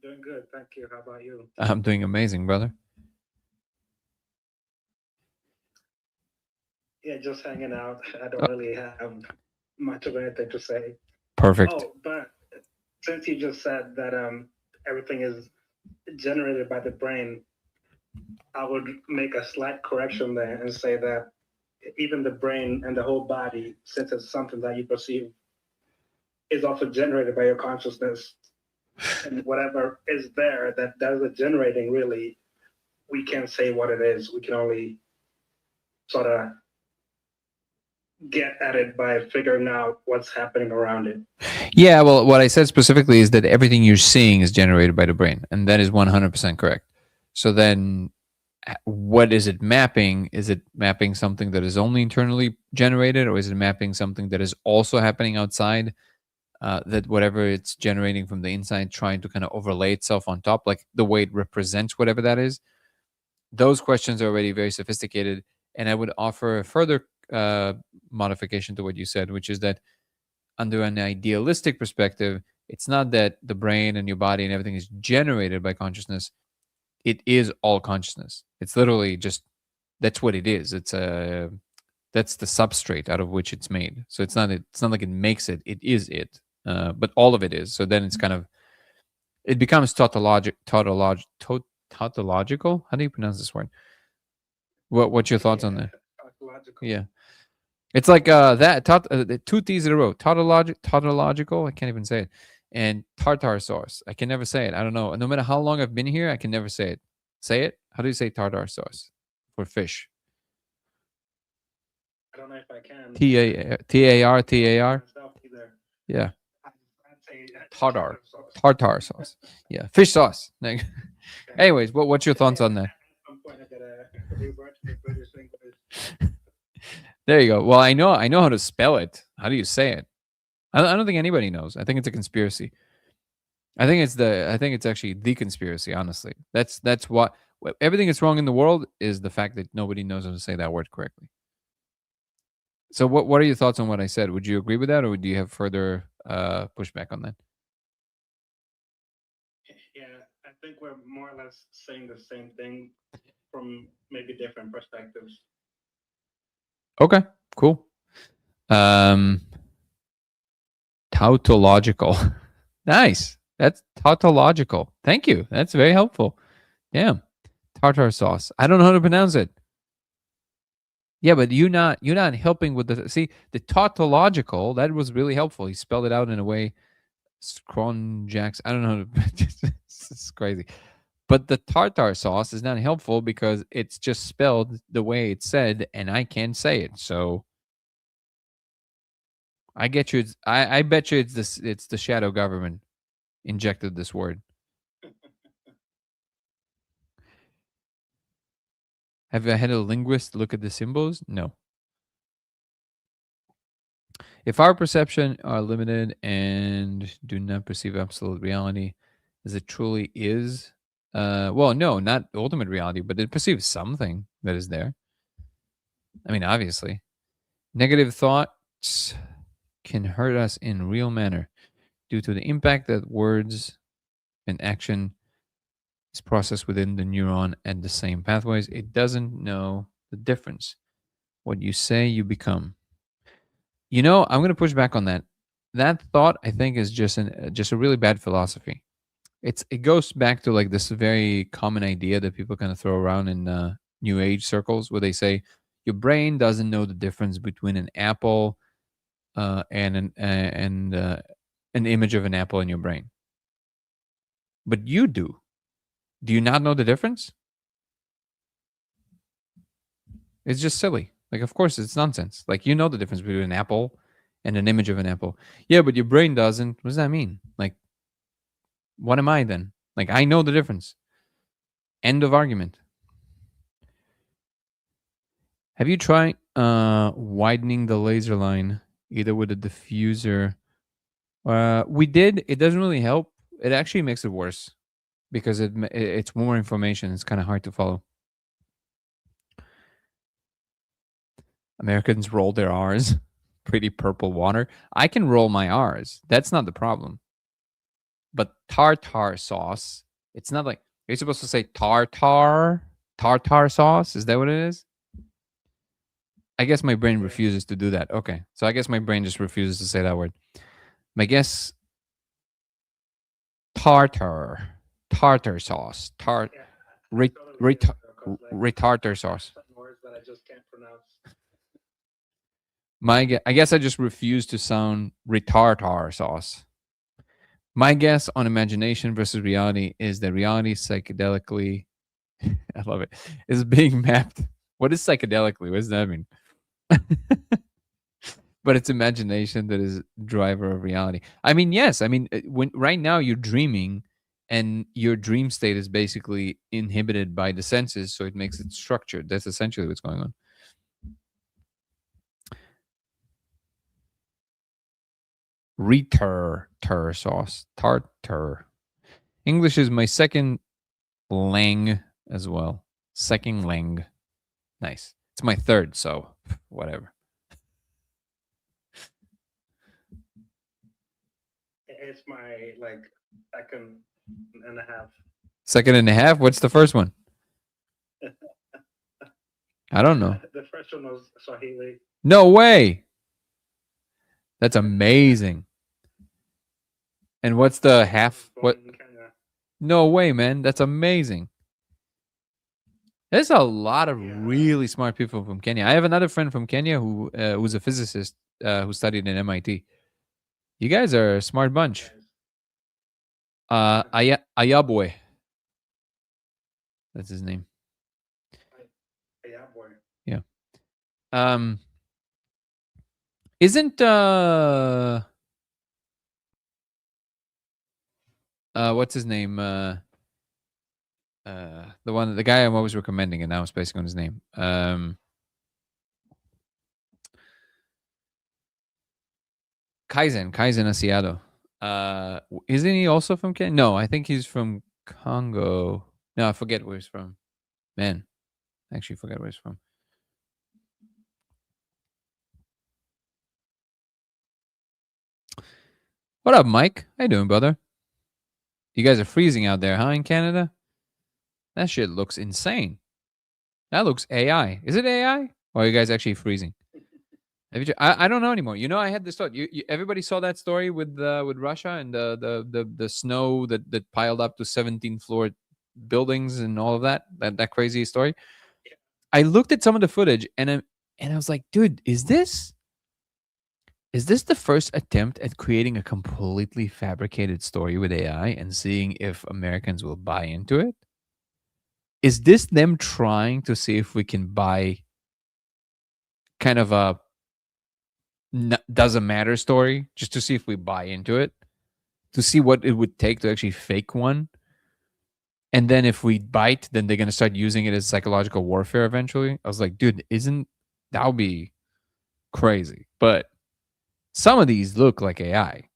[SPEAKER 2] Doing good, thank you. How about you?
[SPEAKER 1] I'm doing amazing, brother.
[SPEAKER 2] Yeah, just hanging out. I don't really have much of anything to say.
[SPEAKER 1] Perfect.
[SPEAKER 2] Oh, but since you just said that everything is generated by the brain, I would make a slight correction there and say that even the brain and the whole body, since it's something that you perceive, is also generated by your consciousness. And whatever is there that does the generating, really, we can't say what it is. We can only sort of get at it by figuring out what's happening around it.
[SPEAKER 1] Yeah, well, what I said specifically is that everything you're seeing is generated by the brain, and that is 100% correct. So then what is it mapping? Is it mapping something that is only internally generated, or is it mapping something that is also happening outside? That whatever it's generating from the inside, trying to kind of overlay itself on top, like the way it represents whatever that is. Those questions are already very sophisticated, and I would offer a further modification to what you said, which is that under an idealistic perspective, it's not that the brain and your body and everything is generated by consciousness. It is all consciousness. It's literally just, that's what it is. It's that's the substrate out of which it's made. So it's not like it makes it. It is it. But all of it is. So then it's kind of, it becomes tautological. How do you pronounce this word? What's your thoughts on that?
[SPEAKER 2] Tautological.
[SPEAKER 1] Yeah. It's like the two T's in a row. Tautological. I can't even say it. And tartar sauce. I can never say it. I don't know. No matter how long I've been here, I can never say it. Say it. How do you say tartar sauce for fish?
[SPEAKER 2] I don't know if I can.
[SPEAKER 1] Tartar. Yeah. Tartar sauce. Yeah. Fish sauce. Anyways, what's your thoughts on that?
[SPEAKER 2] At some point the British English.
[SPEAKER 1] There you go. Well, I know how to spell it. How do you say it? I don't think anybody knows. I think it's a conspiracy. I think it's actually the conspiracy. Honestly, that's what everything that's wrong in the world is the fact that nobody knows how to say that word correctly. So, what are your thoughts on what I said? Would you agree with that, or do you have further pushback on that?
[SPEAKER 2] Yeah, I think we're more or less saying the same thing from maybe different perspectives.
[SPEAKER 1] Okay, cool. Tautological. Nice. That's tautological. Thank you. That's very helpful. Damn. Tartar sauce. I don't know how to pronounce it. Yeah, but you're not helping with the tautological. That was really helpful. He spelled it out in a way. Scronjax. I don't know. How to, it's crazy. But the tartar sauce is not helpful because it's just spelled the way it's said, and I can't say it. So I get you. I bet you it's this. It's the shadow government injected this word. Have I had a linguist look at the symbols? No. If our perception are limited and do not perceive absolute reality as it truly is, well, no, not ultimate reality, but it perceives something that is there. I mean, obviously, negative thoughts can hurt us in real manner due to the impact that words and action is processed within the neuron at the same pathways. It doesn't know the difference. What you say, you become. You know, I'm going to push back on that. That thought, I think, is just a really bad philosophy. It goes back to like this very common idea that people kind of throw around in New Age circles, where they say your brain doesn't know the difference between an apple and an image of an apple in your brain, but you do. Do you not know the difference? It's just silly. Like, of course, it's nonsense. Like, you know the difference between an apple and an image of an apple. Yeah, but your brain doesn't. What does that mean? Like, what am I then? Like, I know the difference. End of argument. Have you tried widening the laser line either with a diffuser? We did. It doesn't really help. It actually makes it worse because it's more information. It's kind of hard to follow. Americans roll their R's. Pretty purple water. I can roll my R's. That's not the problem. But tartar sauce, it's not like you're supposed to say tartar sauce. Is that what it is? I guess my brain refuses to do that. Okay, so I guess my brain just refuses to say that word. My guess, tartar sauce, retartar sauce.
[SPEAKER 2] Words that I just can't pronounce.
[SPEAKER 1] I guess I just refuse to sound retartar sauce. My guess on imagination versus reality is that reality psychedelically, I love it, is being mapped. What is psychedelically? What does that mean? But it's imagination that is driver of reality. I mean, yes. I mean, when right now you're dreaming, and your dream state is basically inhibited by the senses, so it makes it structured. That's essentially what's going on. Retartar sauce. Tartar. English is my second lang as well. Second lang. Nice. It's my third, so whatever.
[SPEAKER 2] It's my like second and a half.
[SPEAKER 1] Second and a half? What's the first one? I don't know.
[SPEAKER 2] The first one was Swahili.
[SPEAKER 1] No way. That's amazing. And what's the half? What? No way, man. That's amazing. There's a lot of really smart people from Kenya. I have another friend from Kenya who's a physicist who studied in MIT. You guys are a smart bunch. Ayabwe. That's his name.
[SPEAKER 2] Ayabwe.
[SPEAKER 1] Yeah. Isn't what's his name? the guy I'm always recommending, and now I'm spacing on his name. Kaizen Asiado. Isn't he also from Kenya? No, I think he's from Congo. No, I forget where he's from. Man, I actually forget where he's from. What up, Mike? How you doing, brother? You guys are freezing out there, huh, in Canada? That shit looks insane. That looks AI. Is it AI? Or are you guys actually freezing? I don't know anymore. You know, I had this thought. Everybody saw that story with Russia and the snow that piled up to 17 floor buildings and all of that crazy story. I looked at some of the footage and I was like, dude, is this the first attempt at creating a completely fabricated story with AI and seeing if Americans will buy into it? Is this them trying to see if we can buy kind of a doesn't matter story just to see if we buy into it, to see what it would take to actually fake one? And then if we bite, then they're going to start using it as psychological warfare eventually. I was like, dude, that would be crazy. But some of these look like AI.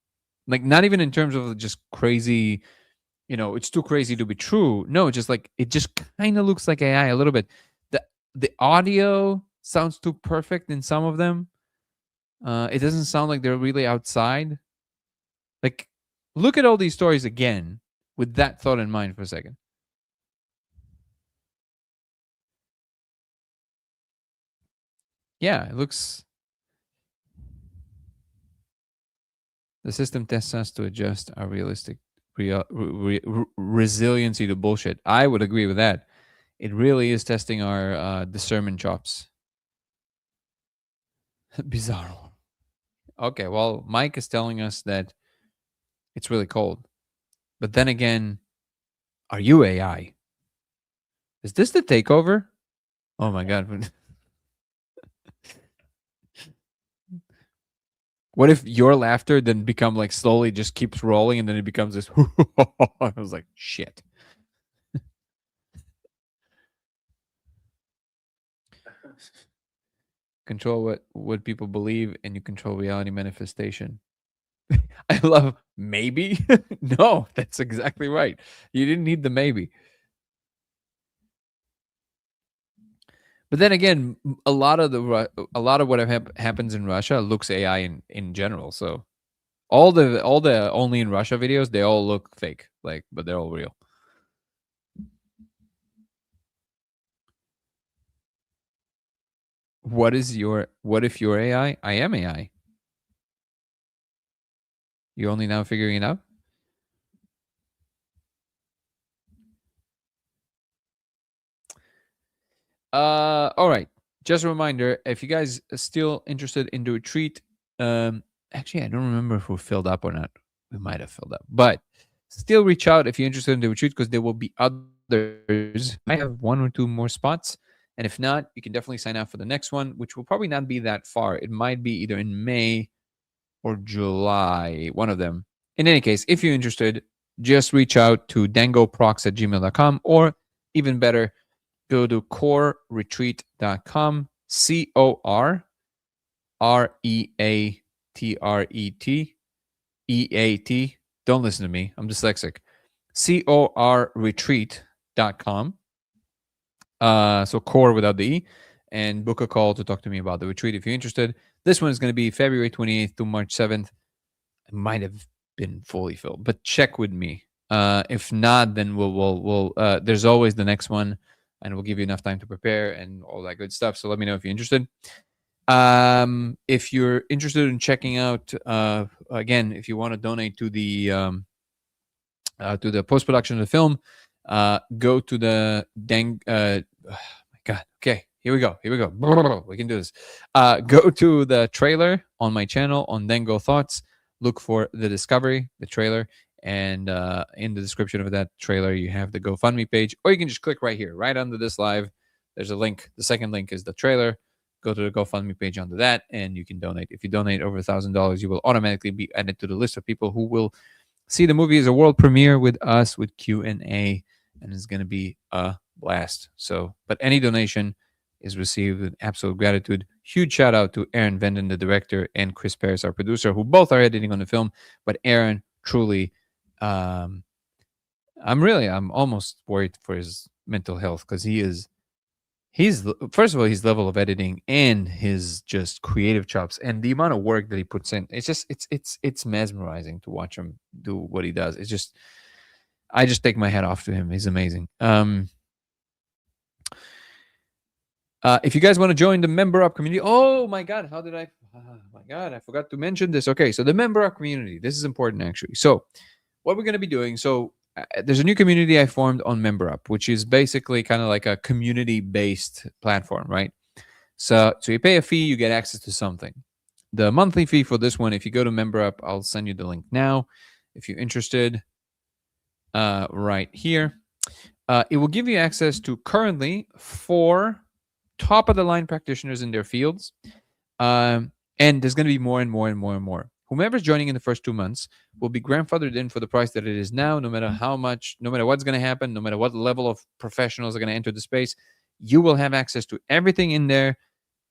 [SPEAKER 1] Like, not even in terms of just crazy, it's too crazy to be true. No, just like, it just kind of looks like AI a little bit. The audio sounds too perfect in some of them. It doesn't sound like they're really outside. Like, look at all these stories again with that thought in mind for a second. Yeah, it looks. The system tests us to adjust our resiliency to bullshit. I would agree with that. It really is testing our discernment chops. Bizarro. Okay, well, Mike is telling us that it's really cold. But then again, are you AI? Is this the takeover? Oh my God. What if your laughter then become like slowly just keeps rolling and then it becomes this? I was like, shit. Control what people believe and you control reality manifestation. I love maybe. No, that's exactly right. You didn't need the maybe. But then again, a lot of what happens in Russia looks AI in general. So all the only in Russia videos, they all look fake, like, but they're all real. What if you're AI? I am AI. You only now figuring it out? All right. Just a reminder, if you guys are still interested in the retreat, actually I don't remember if we're filled up or not. We might have filled up, but still reach out if you're interested in the retreat because there will be others. I have one or two more spots. And if not, you can definitely sign up for the next one, which will probably not be that far. It might be either in May or July, one of them. In any case, if you're interested, just reach out to dangoprox@gmail.com, or even better, go to coreretreat.com, COREATRET, Don't listen to me. I'm dyslexic. CORretreat.com. So core without the E, and book a call to talk to me about the retreat if you're interested. This one is going to be February 28th to March 7th. It might have been fully filled, but check with me. If not, then we'll there's always the next one, and we'll give you enough time to prepare and all that good stuff. So let me know if you're interested. If you're interested in checking out, again, if you want to donate to the post-production of the film, go to the oh my God. Okay, here we go. We can do this. Go to the trailer on my channel on Dango Thoughts. Look for the Discovery, the trailer, and in the description of that trailer, you have the GoFundMe page, or you can just click right here, right under this live. There's a link. The second link is the trailer. Go to the GoFundMe page under that, and you can donate. If you donate over $1,000, you will automatically be added to the list of people who will see the movie as a world premiere with us with Q&A, and it's going to be blast. So, but any donation is received with absolute gratitude. Huge shout out to Aaron Venden, the director, and Chris Paris, our producer, who both are editing on the film. But Aaron, truly, I'm almost worried for his mental health, because he's first of all, his level of editing and his just creative chops and the amount of work that he puts in. It's mesmerizing to watch him do what he does. I just take my hat off to him. He's amazing. If you guys want to join the Member Up community, oh my God, I forgot to mention this. Okay, so the Member Up community, this is important actually. So what we're going to be doing, there's a new community I formed on Member Up, which is basically kind of like a community-based platform, right? So you pay a fee, you get access to something. The monthly fee for this one, if you go to Member Up, I'll send you the link now if you're interested. Right here. It will give you access to currently 4 top-of-the-line practitioners in their fields. And there's going to be more and more and more and more. Whomever's joining in the first 2 months will be grandfathered in for the price that it is now, no matter how much, no matter what's going to happen, no matter what level of professionals are going to enter the space. You will have access to everything in there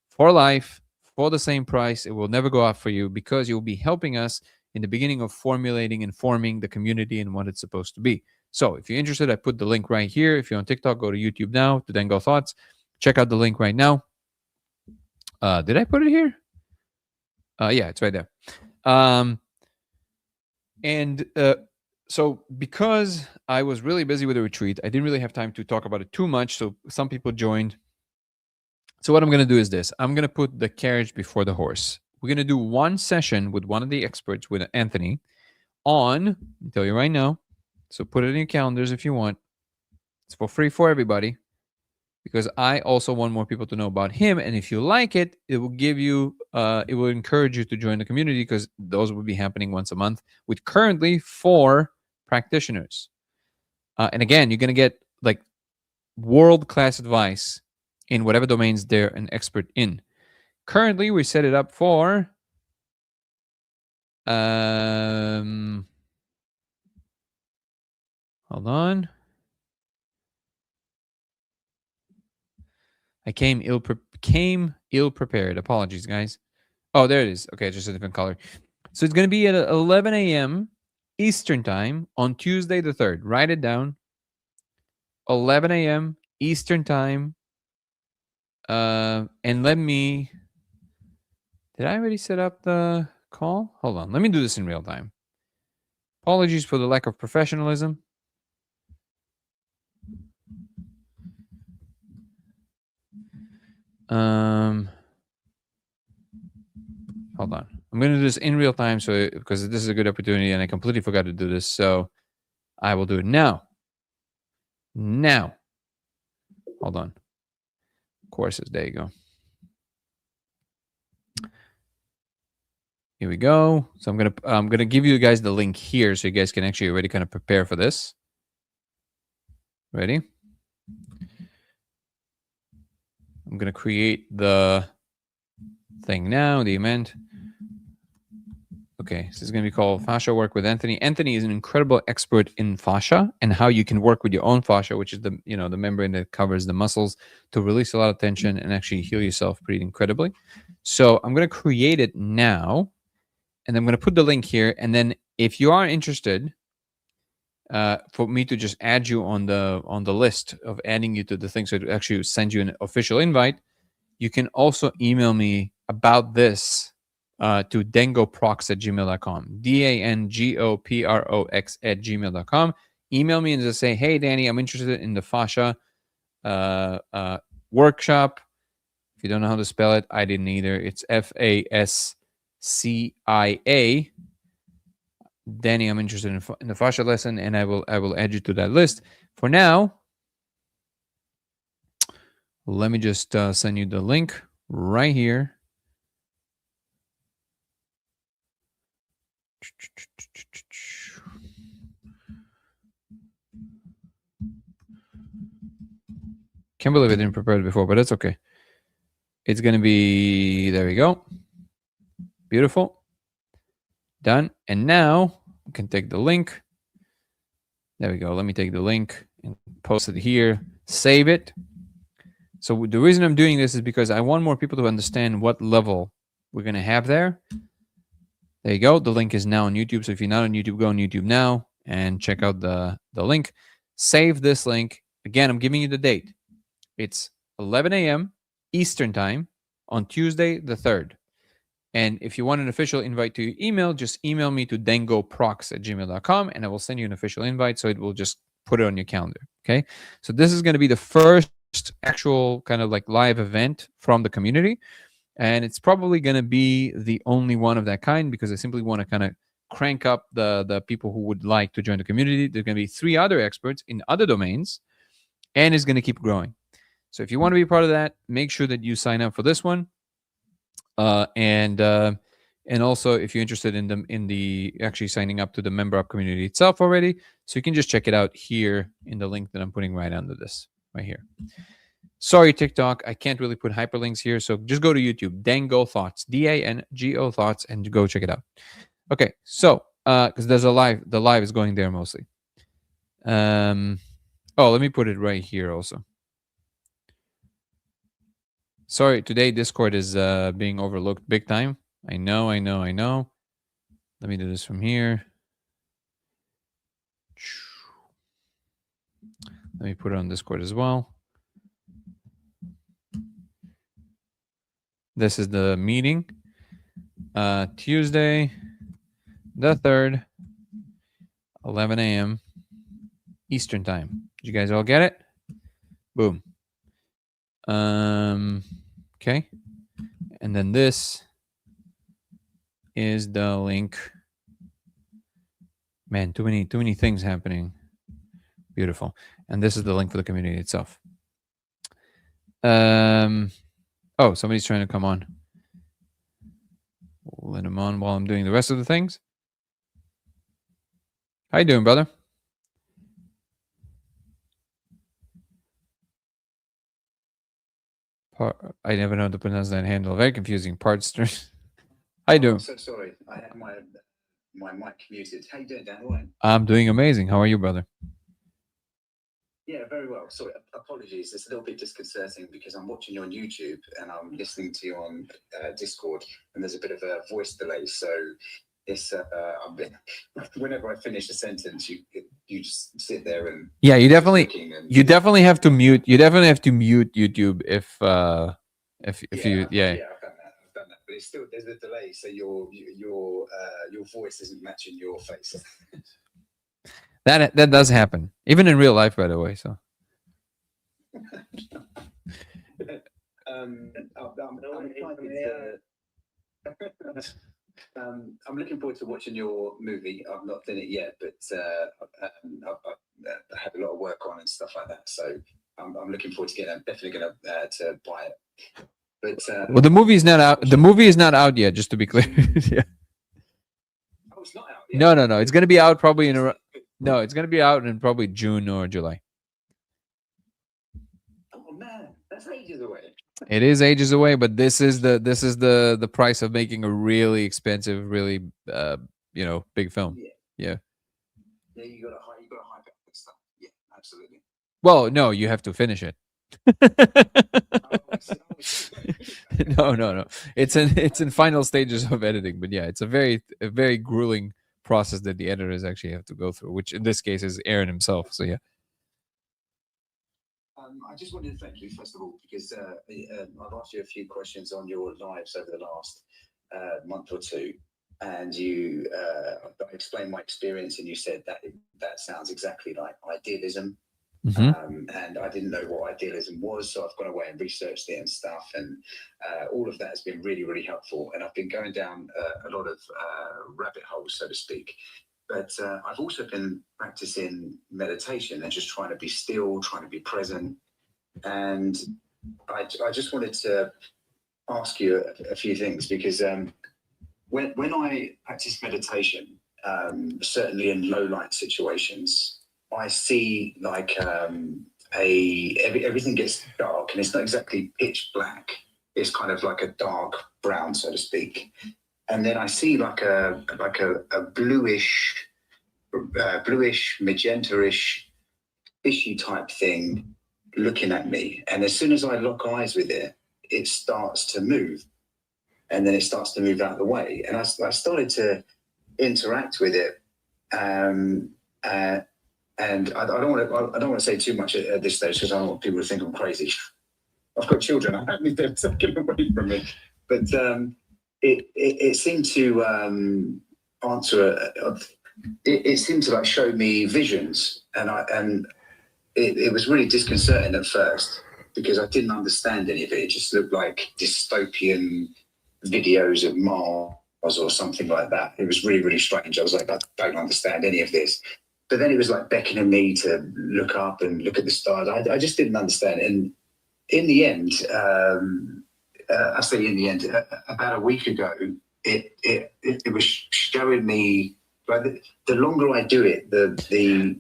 [SPEAKER 1] for life, for the same price. It will never go up for you, because you'll be helping us in the beginning of formulating and forming the community and what it's supposed to be. So if you're interested, I put the link right here. If you're on TikTok, go to YouTube now to Dengo Thoughts. Check out the link right now. Did I put it here? Yeah, it's right there. So because I was really busy with the retreat, I didn't really have time to talk about it too much. So some people joined. So what I'm going to do is this. I'm going to put the carriage before the horse. We're going to do one session with one of the experts, with Anthony, on, I'll tell you right now. So put it in your calendars if you want. It's for free for everybody, because I also want more people to know about him. And if you like it, it will give you, it will encourage you to join the community, because those will be happening once a month with currently 4 practitioners. And again, you're going to get like world-class advice in whatever domains they're an expert in. Currently, we set it up for hold on. I came ill prepared. Apologies, guys. Oh, there it is. Okay, just a different color. So it's going to be at 11 a.m. Eastern time on Tuesday the 3rd. Write it down. 11 a.m. Eastern time. And did I already set up the call? Hold on. Let me do this in real time. Apologies for the lack of professionalism. Hold on. I'm going to do this in real time, because this is a good opportunity, and I completely forgot to do this. So I will do it now. Hold on. Courses. There you go. Here we go. So I'm gonna give you guys the link here, so you guys can actually already kind of prepare for this. Ready? I'm gonna create the thing now, the event. Okay, this is going to be called Fascia Work with Anthony. Anthony is an incredible expert in fascia and how you can work with your own fascia, which is the membrane that covers the muscles, to release a lot of tension and actually heal yourself pretty incredibly. So I'm going to create it now, and I'm going to put the link here. And then if you are interested, for me to just add you on the list of adding you to the thing, so it actually sends you an official invite, you can also email me about this to dengoprox@gmail.com. DANGOPROX@gmail.com. Email me and just say, hey, Danny, I'm interested in the fascia workshop. If you don't know how to spell it, I didn't either. It's FASCIA. Danny, I'm interested in the fascia lesson, and I will add you to that list. For now, let me just send you the link right here. Can't believe I didn't prepare it before, but it's okay. It's going to be, there we go. Beautiful. Done. And now we can take the link. There we go. Let me take the link and post it here. save it. So the reason I'm doing this is because I want more people to understand what level we're going to have there. There you go. The link is now on YouTube. So if you're not on YouTube, go on YouTube now and check out the link. Save this link. Again, I'm giving you the date. It's 11 a.m. Eastern time on Tuesday the 3rd. And if you want an official invite to your email, just email me to dangoprox@gmail.com and I will send you an official invite. So it will just put it on your calendar. Okay. So this is going to be the first actual kind of like live event from the community. And it's probably going to be the only one of that kind because I simply want to kind of crank up the people who would like to join the community. There's going to be 3 other experts in other domains and it's going to keep growing. So if you want to be part of that, make sure that you sign up for this one. And also if you're interested in the actually signing up to the member up community itself already, so you can just check it out here in the link that I'm putting right under this right here. Sorry, TikTok, I can't really put hyperlinks here, so just go to YouTube, Dango Thoughts, DANGO Thoughts, and go check it out. Okay, so because there's a live, the live is going there mostly. Oh, let me put it right here also. Sorry, today Discord is being overlooked big time. I know. Let me do this from here. Let me put it on Discord as well. This is the meeting. Tuesday, the 3rd, 11 a.m. Eastern time. Did you guys all get it? Boom. Okay. And then this is the link. Man, too many things happening. Beautiful. And this is the link for the community itself. Oh, somebody's trying to come on. We'll let him on while I'm doing the rest of the things. How you doing, brother? I never know how to pronounce that handle. Very confusing. Partster. How you doing?
[SPEAKER 3] I'm so sorry. I had my mic muted. How you doing, Dan? All right.
[SPEAKER 1] I'm doing amazing. How are you, brother?
[SPEAKER 3] Yeah, very well. Sorry, apologies. It's a little bit disconcerting because I'm watching you on YouTube and I'm listening to you on Discord, and there's a bit of a voice delay. So it's whenever I finish a sentence, you just sit there and
[SPEAKER 1] you definitely have to mute. You definitely have to mute YouTube if you.
[SPEAKER 3] I've done that. But it's still, there's a delay, so your voice isn't matching your face.
[SPEAKER 1] That does happen, even in real life, by the way. So.
[SPEAKER 3] I'm looking forward to watching your movie. I've not done it yet, but I've had a lot of work on and stuff like that. So I'm looking forward to getting it. I'm definitely going to buy it. But
[SPEAKER 1] well, the movie is not out. The movie is not out yet. Just to be clear. Yeah.
[SPEAKER 3] Oh, it's not out yet.
[SPEAKER 1] No. It's going to be out probably in No, it's going to be out in probably June or July.
[SPEAKER 3] Oh man, that's ages away.
[SPEAKER 1] It is ages away, but this is the price of making a really expensive, really big film.
[SPEAKER 3] Yeah, you got to hype up and stuff. Yeah, absolutely.
[SPEAKER 1] Well, no, you have to finish it. No. It's in final stages of editing, but yeah, it's a very grueling process that the editors actually have to go through, which in this case is Aaron himself. So yeah.
[SPEAKER 3] I just wanted to thank you first of all because I've asked you a few questions on your lives over the last month or two, and you explained my experience, and you said that sounds exactly like idealism.
[SPEAKER 1] Mm-hmm.
[SPEAKER 3] And I didn't know what idealism was, so I've gone away and researched it and stuff, and all of that has been really, really helpful. And I've been going down a lot of rabbit holes, so to speak. But I've also been practicing meditation and just trying to be still, trying to be present. And I just wanted to ask you a few things because when I practice meditation, certainly in low light situations, I see like everything gets dark, and it's not exactly pitch black. It's kind of like a dark brown, so to speak. And then I see like a bluish, magenta-ish, fishy type thing looking at me. And as soon as I lock eyes with it, it starts to move. And then it starts to move out of the way. And I started to interact with it. And I don't want to say too much at this stage because I don't want people to think I'm crazy. I've got children. I don't need them taken away from me. But it seemed to answer. It seemed to like show me visions, and it was really disconcerting at first because I didn't understand any of it. It just looked like dystopian videos of Mars or something like that. It was really, really strange. I was like, I don't understand any of this. But then it was like beckoning me to look up and look at the stars. I just didn't understand. And in the end, I say in the end, about a week ago, it was showing me, like the longer I do it, the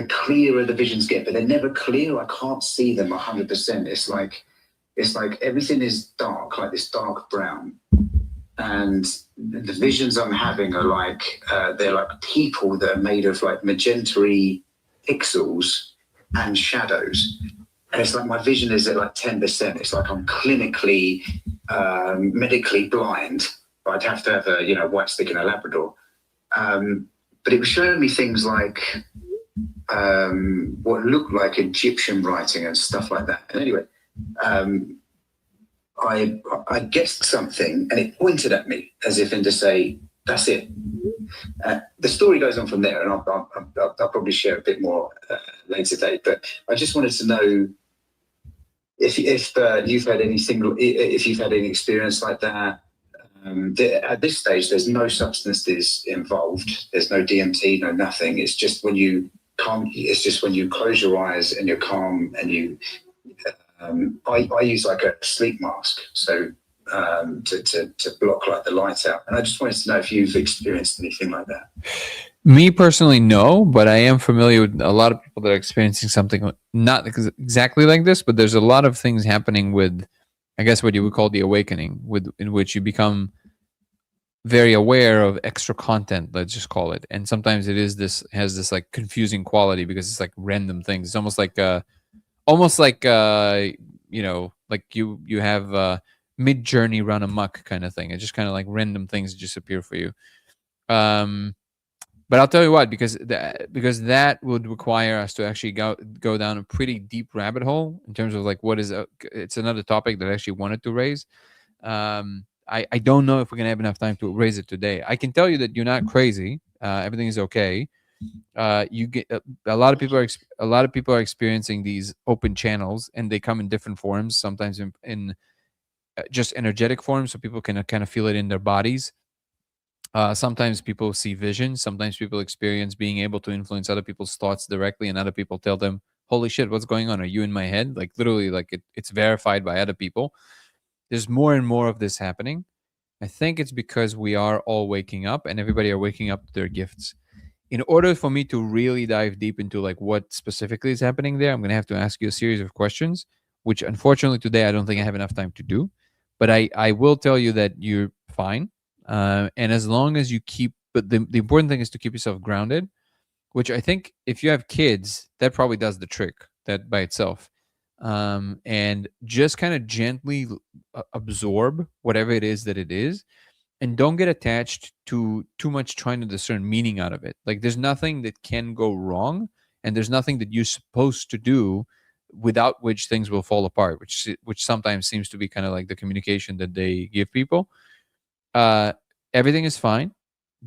[SPEAKER 3] clearer the visions get, but they're never clear. I can't see them 100%. It's like everything is dark, like this dark brown. And the visions I'm having are like, they're like people that are made of like magenta-y pixels and shadows. And it's like my vision is at like 10%. It's like I'm clinically, medically blind. I'd have to have a, white stick and a Labrador. But it was showing me things like what looked like Egyptian writing and stuff like that. And anyway, I guessed something and it pointed at me as if in to say, that's it. The story goes on from there, and I'll probably share a bit more later date. But I just wanted to know if you've had if you've had any experience like that. At this stage, there's no substances involved. There's no DMT, no nothing. It's just when you calm. It's just when you close your eyes and you're calm and you. I use like a sleep mask, so to block like the lights out. And I just wanted to know if you've experienced anything like that.
[SPEAKER 1] Me personally, no, but I am familiar with a lot of people that are experiencing something not exactly like this, but there's a lot of things happening with, I guess, what you would call the awakening, in which you become very aware of extra content, let's just call it. And sometimes it has this like confusing quality because it's like random things. It's almost like like you have mid-journey run amok kind of thing. It's just kind of like random things just appear for you. But I'll tell you what, because that would require us to actually go down a pretty deep rabbit hole in terms of like it's another topic that I actually wanted to raise. I don't know if we're gonna have enough time to raise it today. I can tell you that you're not crazy. Everything is okay. You get a lot of people are experiencing these open channels, and they come in different forms. Sometimes in just energetic forms, so people can kind of feel it in their bodies. Sometimes people see visions. Sometimes people experience being able to influence other people's thoughts directly, and other people tell them, "Holy shit, what's going on? Are you in my head?" Like literally, like it's verified by other people. There's more and more of this happening. I think it's because we are all waking up, and everybody are waking up to their gifts. In order for me to really dive deep into like what specifically is happening there, I'm going to have to ask you a series of questions, which unfortunately today I don't think I have enough time to do. But I will tell you that you're fine. And as long as you but the important thing is to keep yourself grounded, which I think if you have kids, that probably does the trick, that by itself. And just kind of gently absorb whatever it is that it is, and don't get attached to too much trying to discern meaning out of it. Like there's nothing that can go wrong, and there's nothing that you're supposed to do without which things will fall apart, which sometimes seems to be kind of like the communication that they give people. Everything is fine.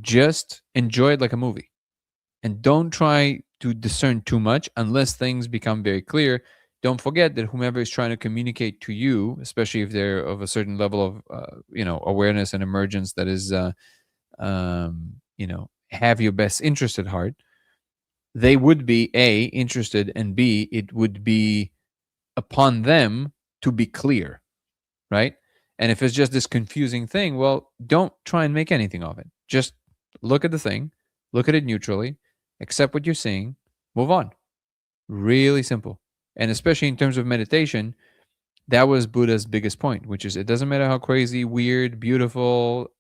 [SPEAKER 1] Just enjoy it like a movie, and don't try to discern too much unless things become very clear. Don't forget that whomever is trying to communicate to you, especially if they're of a certain level of awareness and emergence that is have your best interest at heart, they would be A, interested, and B, it would be upon them to be clear, right? And if it's just this confusing thing, well, don't try and make anything of it. Just look at the thing, look at it neutrally, accept what you're seeing, move on. Really simple. And especially in terms of meditation, that was Buddha's biggest point, which is it doesn't matter how crazy, weird, beautiful,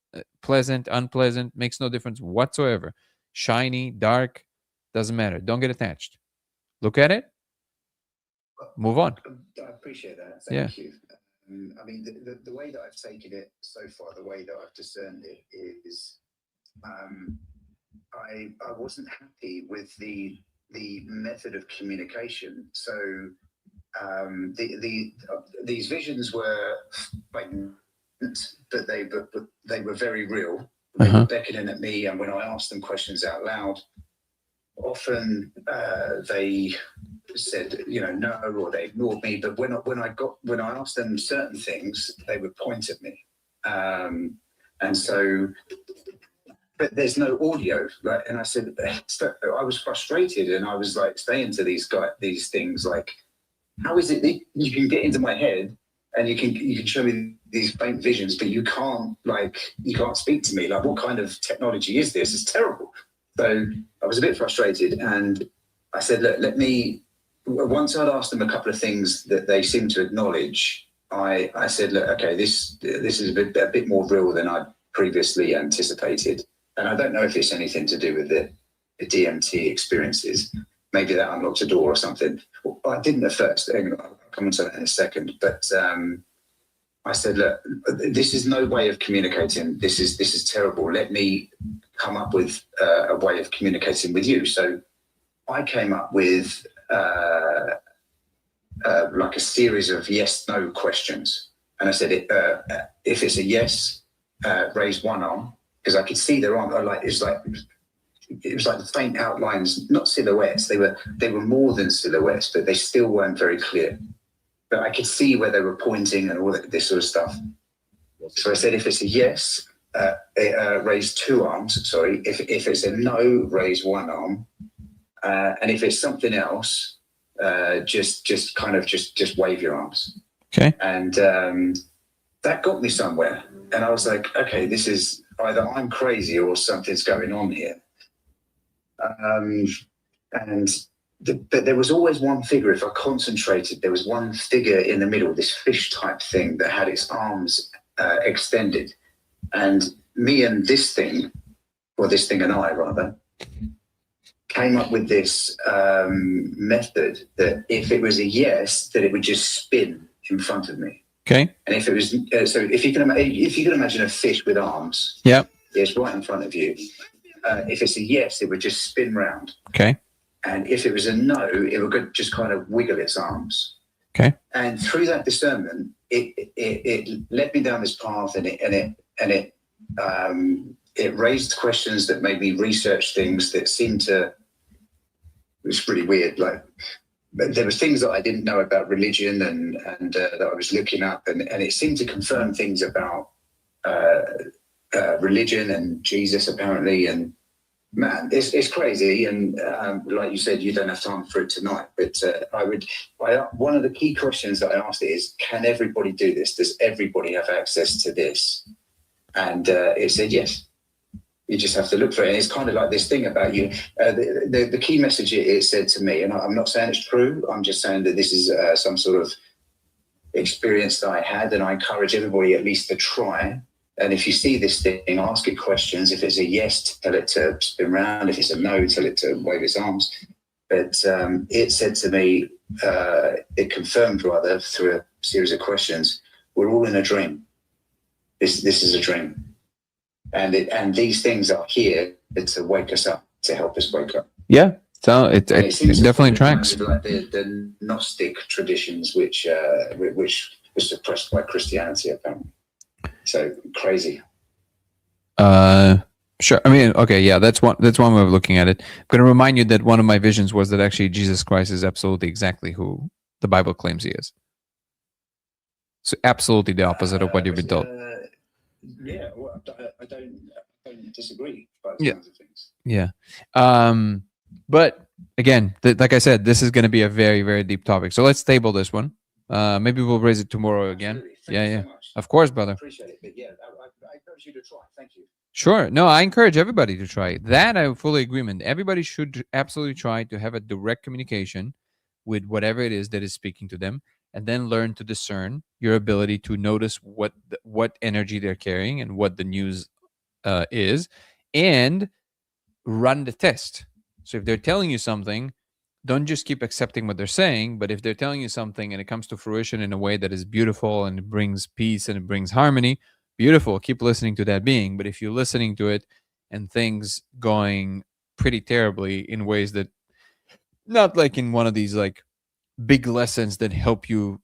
[SPEAKER 1] pleasant, unpleasant, makes no difference whatsoever. Shiny, dark, doesn't matter. Don't get attached. Look at it, move on.
[SPEAKER 3] I appreciate that.
[SPEAKER 1] Yeah.
[SPEAKER 3] Thank you. I mean, the way that I've taken it so far, the way that I've discerned it is, I wasn't happy with the method of communication. So these visions were like, but they were very real. They were beckoning at me, and when I asked them questions out loud, often they said, no, or they ignored me. But when I asked them certain things, they would point at me, and so. But there's no audio, right? And I said, I was frustrated, and I was like saying to these things, like, how is it that you can get into my head and you can show me these faint visions, but you can't speak to me? Like, what kind of technology is this? It's terrible. So I was a bit frustrated, and I said, look, once I'd asked them a couple of things that they seemed to acknowledge, I said, look, okay, this is a bit more real than I previously anticipated. And I don't know if it's anything to do with the DMT experiences. Maybe that unlocked a door or something. Well, I didn't at first. I'll come on to that in a second. But I said, look, this is no way of communicating. This is terrible. Let me come up with a way of communicating with you. So I came up with like a series of yes/no questions. And I said, if it's a yes, raise one arm. Because I could see their arm, it was like the faint outlines, not silhouettes. They were more than silhouettes, but they still weren't very clear. But I could see where they were pointing and all this sort of stuff. So I said, if it's a yes, raise two arms. Sorry, if it's a no, raise one arm, and if it's something else, just wave your arms.
[SPEAKER 1] Okay.
[SPEAKER 3] And that got me somewhere. And I was like, okay, this is either I'm crazy or something's going on here. But there was always one figure. If I concentrated, there was one figure in the middle, this fish type thing that had its arms extended. And me and this thing, or this thing and I rather, came up with this method that if it was a yes, that it would just spin in front of me.
[SPEAKER 1] Okay.
[SPEAKER 3] And if it was so, if you can imagine a fish with arms,
[SPEAKER 1] yeah,
[SPEAKER 3] it's right in front of you. If it's a yes, it would just spin round.
[SPEAKER 1] Okay.
[SPEAKER 3] And if it was a no, it would just kind of wiggle its arms.
[SPEAKER 1] Okay.
[SPEAKER 3] And through that discernment, it led me down this path, and it raised questions that made me research things that seemed to. It was pretty weird, like. But there were things that I didn't know about religion and that I was looking up, and it seemed to confirm things about religion and Jesus apparently. And man, it's crazy. And like you said, you don't have time for it tonight. But one of the key questions that I asked is, can everybody do this? Does everybody have access to this? And it said yes. You just have to look for it. And it's kind of like this thing about you. The key message it said to me, and I'm not saying it's true, I'm just saying that this is some sort of experience that I had, and I encourage everybody at least to try. And if you see this thing, ask it questions. If it's a yes, tell it to spin around. If it's a no, tell it to wave its arms. But it said to me, it confirmed rather through a series of questions, we're all in a dream. This is a dream. And these things are here to wake us up, to help us wake up.
[SPEAKER 1] Yeah, so it definitely tracks.
[SPEAKER 3] Like the Gnostic traditions, which was suppressed by Christianity, apparently. So crazy.
[SPEAKER 1] Sure. I mean, okay, yeah, that's one way of looking at it. I'm going to remind you that one of my visions was that actually Jesus Christ is absolutely exactly who the Bible claims he is. So absolutely the opposite of what you've been told.
[SPEAKER 3] Yeah, well, I don't disagree by the sounds of things.
[SPEAKER 1] Yeah. But again, like I said, this is going to be a very, very deep topic. So let's table this one. Maybe we'll raise it tomorrow again. Yeah. So of course, brother.
[SPEAKER 3] I appreciate it. But yeah, I encourage you to try. Thank you.
[SPEAKER 1] Sure. No, I encourage everybody to try it. That I fully agree with. Everybody should absolutely try to have a direct communication with whatever it is that is speaking to them, and then learn to discern your ability to notice what energy they're carrying and what the news is, and run the test. So if they're telling you something, don't just keep accepting what they're saying, but if they're telling you something and it comes to fruition in a way that is beautiful and it brings peace and it brings harmony, beautiful, keep listening to that being. But if you're listening to it and things going pretty terribly in ways that, not like in one of these like big lessons that help you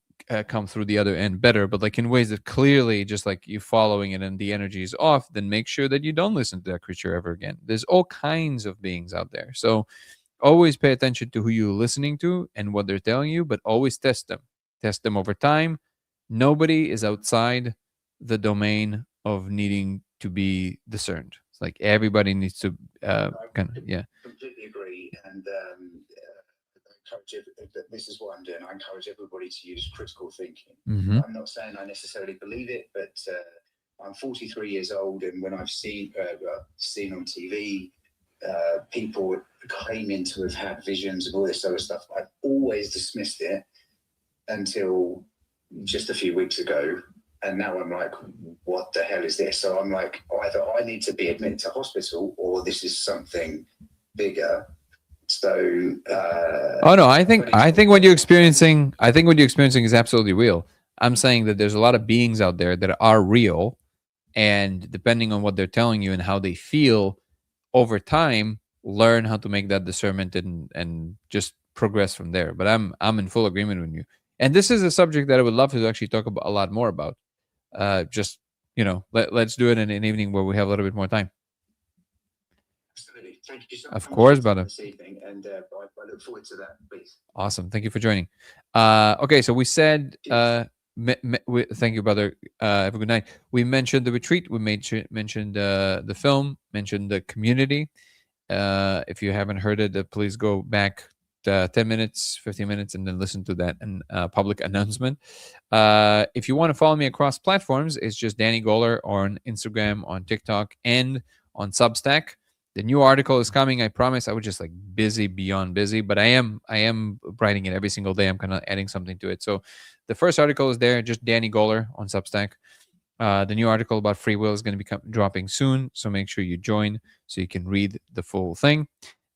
[SPEAKER 1] come through the other end better, but like in ways that clearly just like you following it and the energy is off, then make sure that you don't listen to that creature ever again. There's all kinds of beings out there. So always pay attention to who you're listening to and what they're telling you, but always test them. Test them over time. Nobody is outside the domain of needing to be discerned. It's like everybody needs to yeah.
[SPEAKER 3] Completely agree. And this is what I'm doing. I encourage everybody to use critical thinking.
[SPEAKER 1] Mm-hmm.
[SPEAKER 3] I'm not saying I necessarily believe it, but I'm 43 years old, and when I've seen on TV people claiming to have had visions and all this sort of stuff, I've always dismissed it until just a few weeks ago. And now I'm like, what the hell is this? So I'm like, either I need to be admitted to hospital or this is something bigger. So
[SPEAKER 1] oh no, I think what you're experiencing, is absolutely real. I'm saying that there's a lot of beings out there that are real, and depending on what they're telling you and how they feel over time, learn how to make that discernment and just progress from there. But I'm in full agreement with you. And this is a subject that I would love to actually talk about a lot more about. Just, let's do it in an evening where we have a little bit more time.
[SPEAKER 3] Absolutely. Thank you so
[SPEAKER 1] much. Of
[SPEAKER 3] much
[SPEAKER 1] course, brother.
[SPEAKER 3] This evening, and I look forward to that, please.
[SPEAKER 1] Awesome. Thank you for joining. Okay, so we said, thank you, brother. Have a good night. We mentioned the retreat. We mentioned the film, mentioned the community. If you haven't heard it, please go back 10 minutes, 15 minutes, and then listen to that public announcement. If you want to follow me across platforms, it's just Danny Goller on Instagram, on TikTok, and on Substack. The new article is coming. I promise. I was just like busy beyond busy, but I am writing it every single day. I'm kind of adding something to it. So the first article is there, just Danny Goller on Substack. The new article about free will is going to be dropping soon, so make sure you join so you can read the full thing.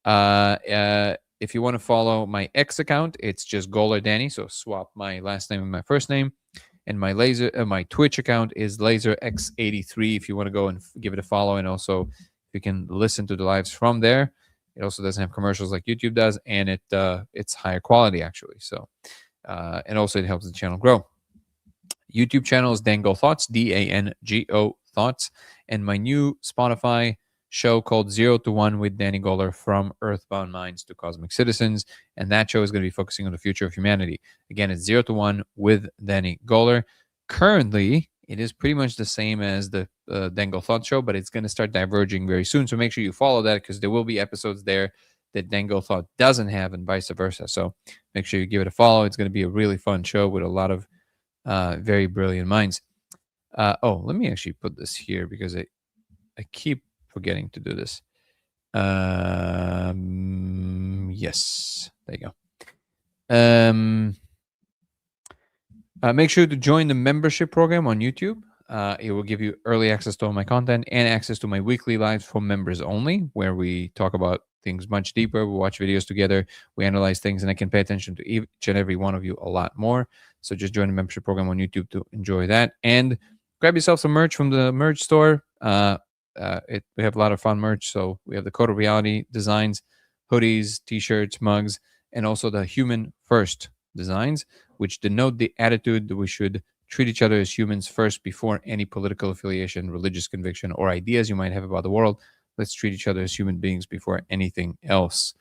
[SPEAKER 1] If you want to follow my X account, it's just Goller Danny. So swap my last name and my first name. And my Twitch account is LaserX83. If you want to go and give it a follow, and also you can listen to the lives from there. It also doesn't have commercials like YouTube does, and it's higher quality actually. So, and also it helps the channel grow. YouTube channel is Dango Thoughts, DANGO Thoughts, and my new Spotify show called 0 to 1 with Danny Goller, from Earthbound Minds to Cosmic Citizens, and that show is going to be focusing on the future of humanity. Again, it's 0 to 1 with Danny Goller. Currently, it is pretty much the same as the Dango Thought show, but it's going to start diverging very soon, so make sure you follow that, because there will be episodes there that Dango Thought doesn't have, and vice versa. So make sure you give it a follow. It's going to be a really fun show with a lot of very brilliant minds. Let me actually put this here, because I keep forgetting to do this. Yes, there you go. Make sure to join the membership program on YouTube. It will give you early access to all my content and access to my weekly lives for members only, where we talk about things much deeper. We watch videos together, we analyze things, and I can pay attention to each and every one of you a lot more. So just join the membership program on YouTube to enjoy that, and grab yourself some merch from the merch store. We have a lot of fun merch. So we have the Code of Reality designs, hoodies, t-shirts, mugs, and also the Human First designs, which denote the attitude that we should treat each other as humans first before any political affiliation, religious conviction, or ideas you might have about the world. Let's treat each other as human beings before anything else.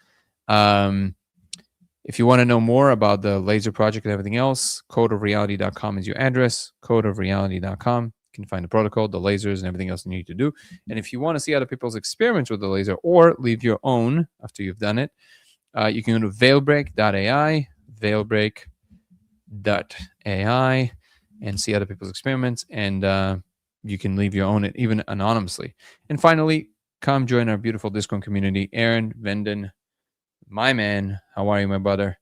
[SPEAKER 1] If you want to know more about the laser project and everything else, codeofreality.com is your address. Codeofreality.com. You can find the protocol, the lasers, and everything else you need to do. And if you want to see other people's experiments with the laser or leave your own after you've done it, you can go to veilbreak.ai, veilbreak.ai, and see other people's experiments. And you can leave your own, even anonymously. And finally, come join our beautiful Discord community. Aaron Venden, my man, how are you, my brother?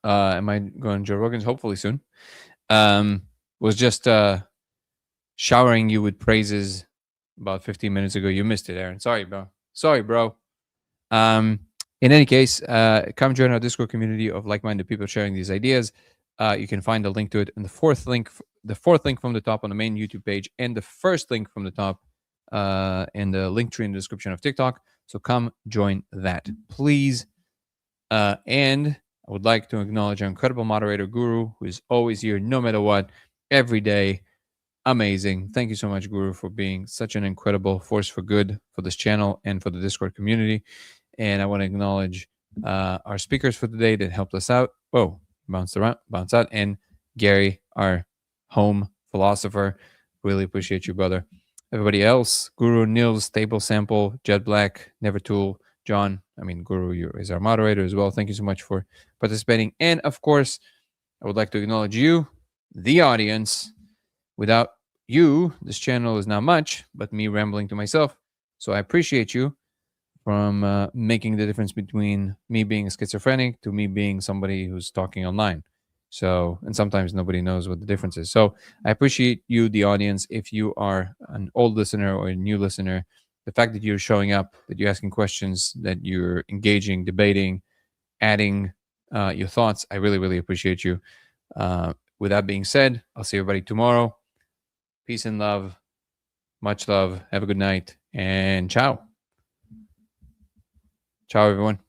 [SPEAKER 1] Am I going to Joe Rogan's? Hopefully soon. Was just showering you with praises about 15 minutes ago. You missed it, Aaron. Sorry, bro. In any case, come join our Discord community of like-minded people sharing these ideas. You can find the link to it in the fourth link from the top on the main YouTube page, and the first link from the top in the link tree in the description of TikTok. So come join that, please. And I would like to acknowledge our incredible moderator, Guru, who is always here, no matter what, every day. Amazing. Thank you so much, Guru, for being such an incredible force for good for this channel and for the Discord community. And I want to acknowledge our speakers for today that helped us out. Whoa, bounce out. And Gary, our home philosopher. Really appreciate you, brother. Everybody else, Guru, Nils, Table Sample, Jet Black, Nevertool, John. Guru is our moderator as well. Thank you so much for participating. And of course, I would like to acknowledge you, the audience. Without you, this channel is not much, but me rambling to myself. So I appreciate you from making the difference between me being a schizophrenic to me being somebody who's talking online. So, and sometimes nobody knows what the difference is. So I appreciate you, the audience. If you are an old listener or a new listener, the fact that you're showing up, that you're asking questions, that you're engaging, debating, adding your thoughts, I really, really appreciate you. With that being said, I'll see everybody tomorrow. Peace and love. Much love. Have a good night. And ciao. Ciao, everyone.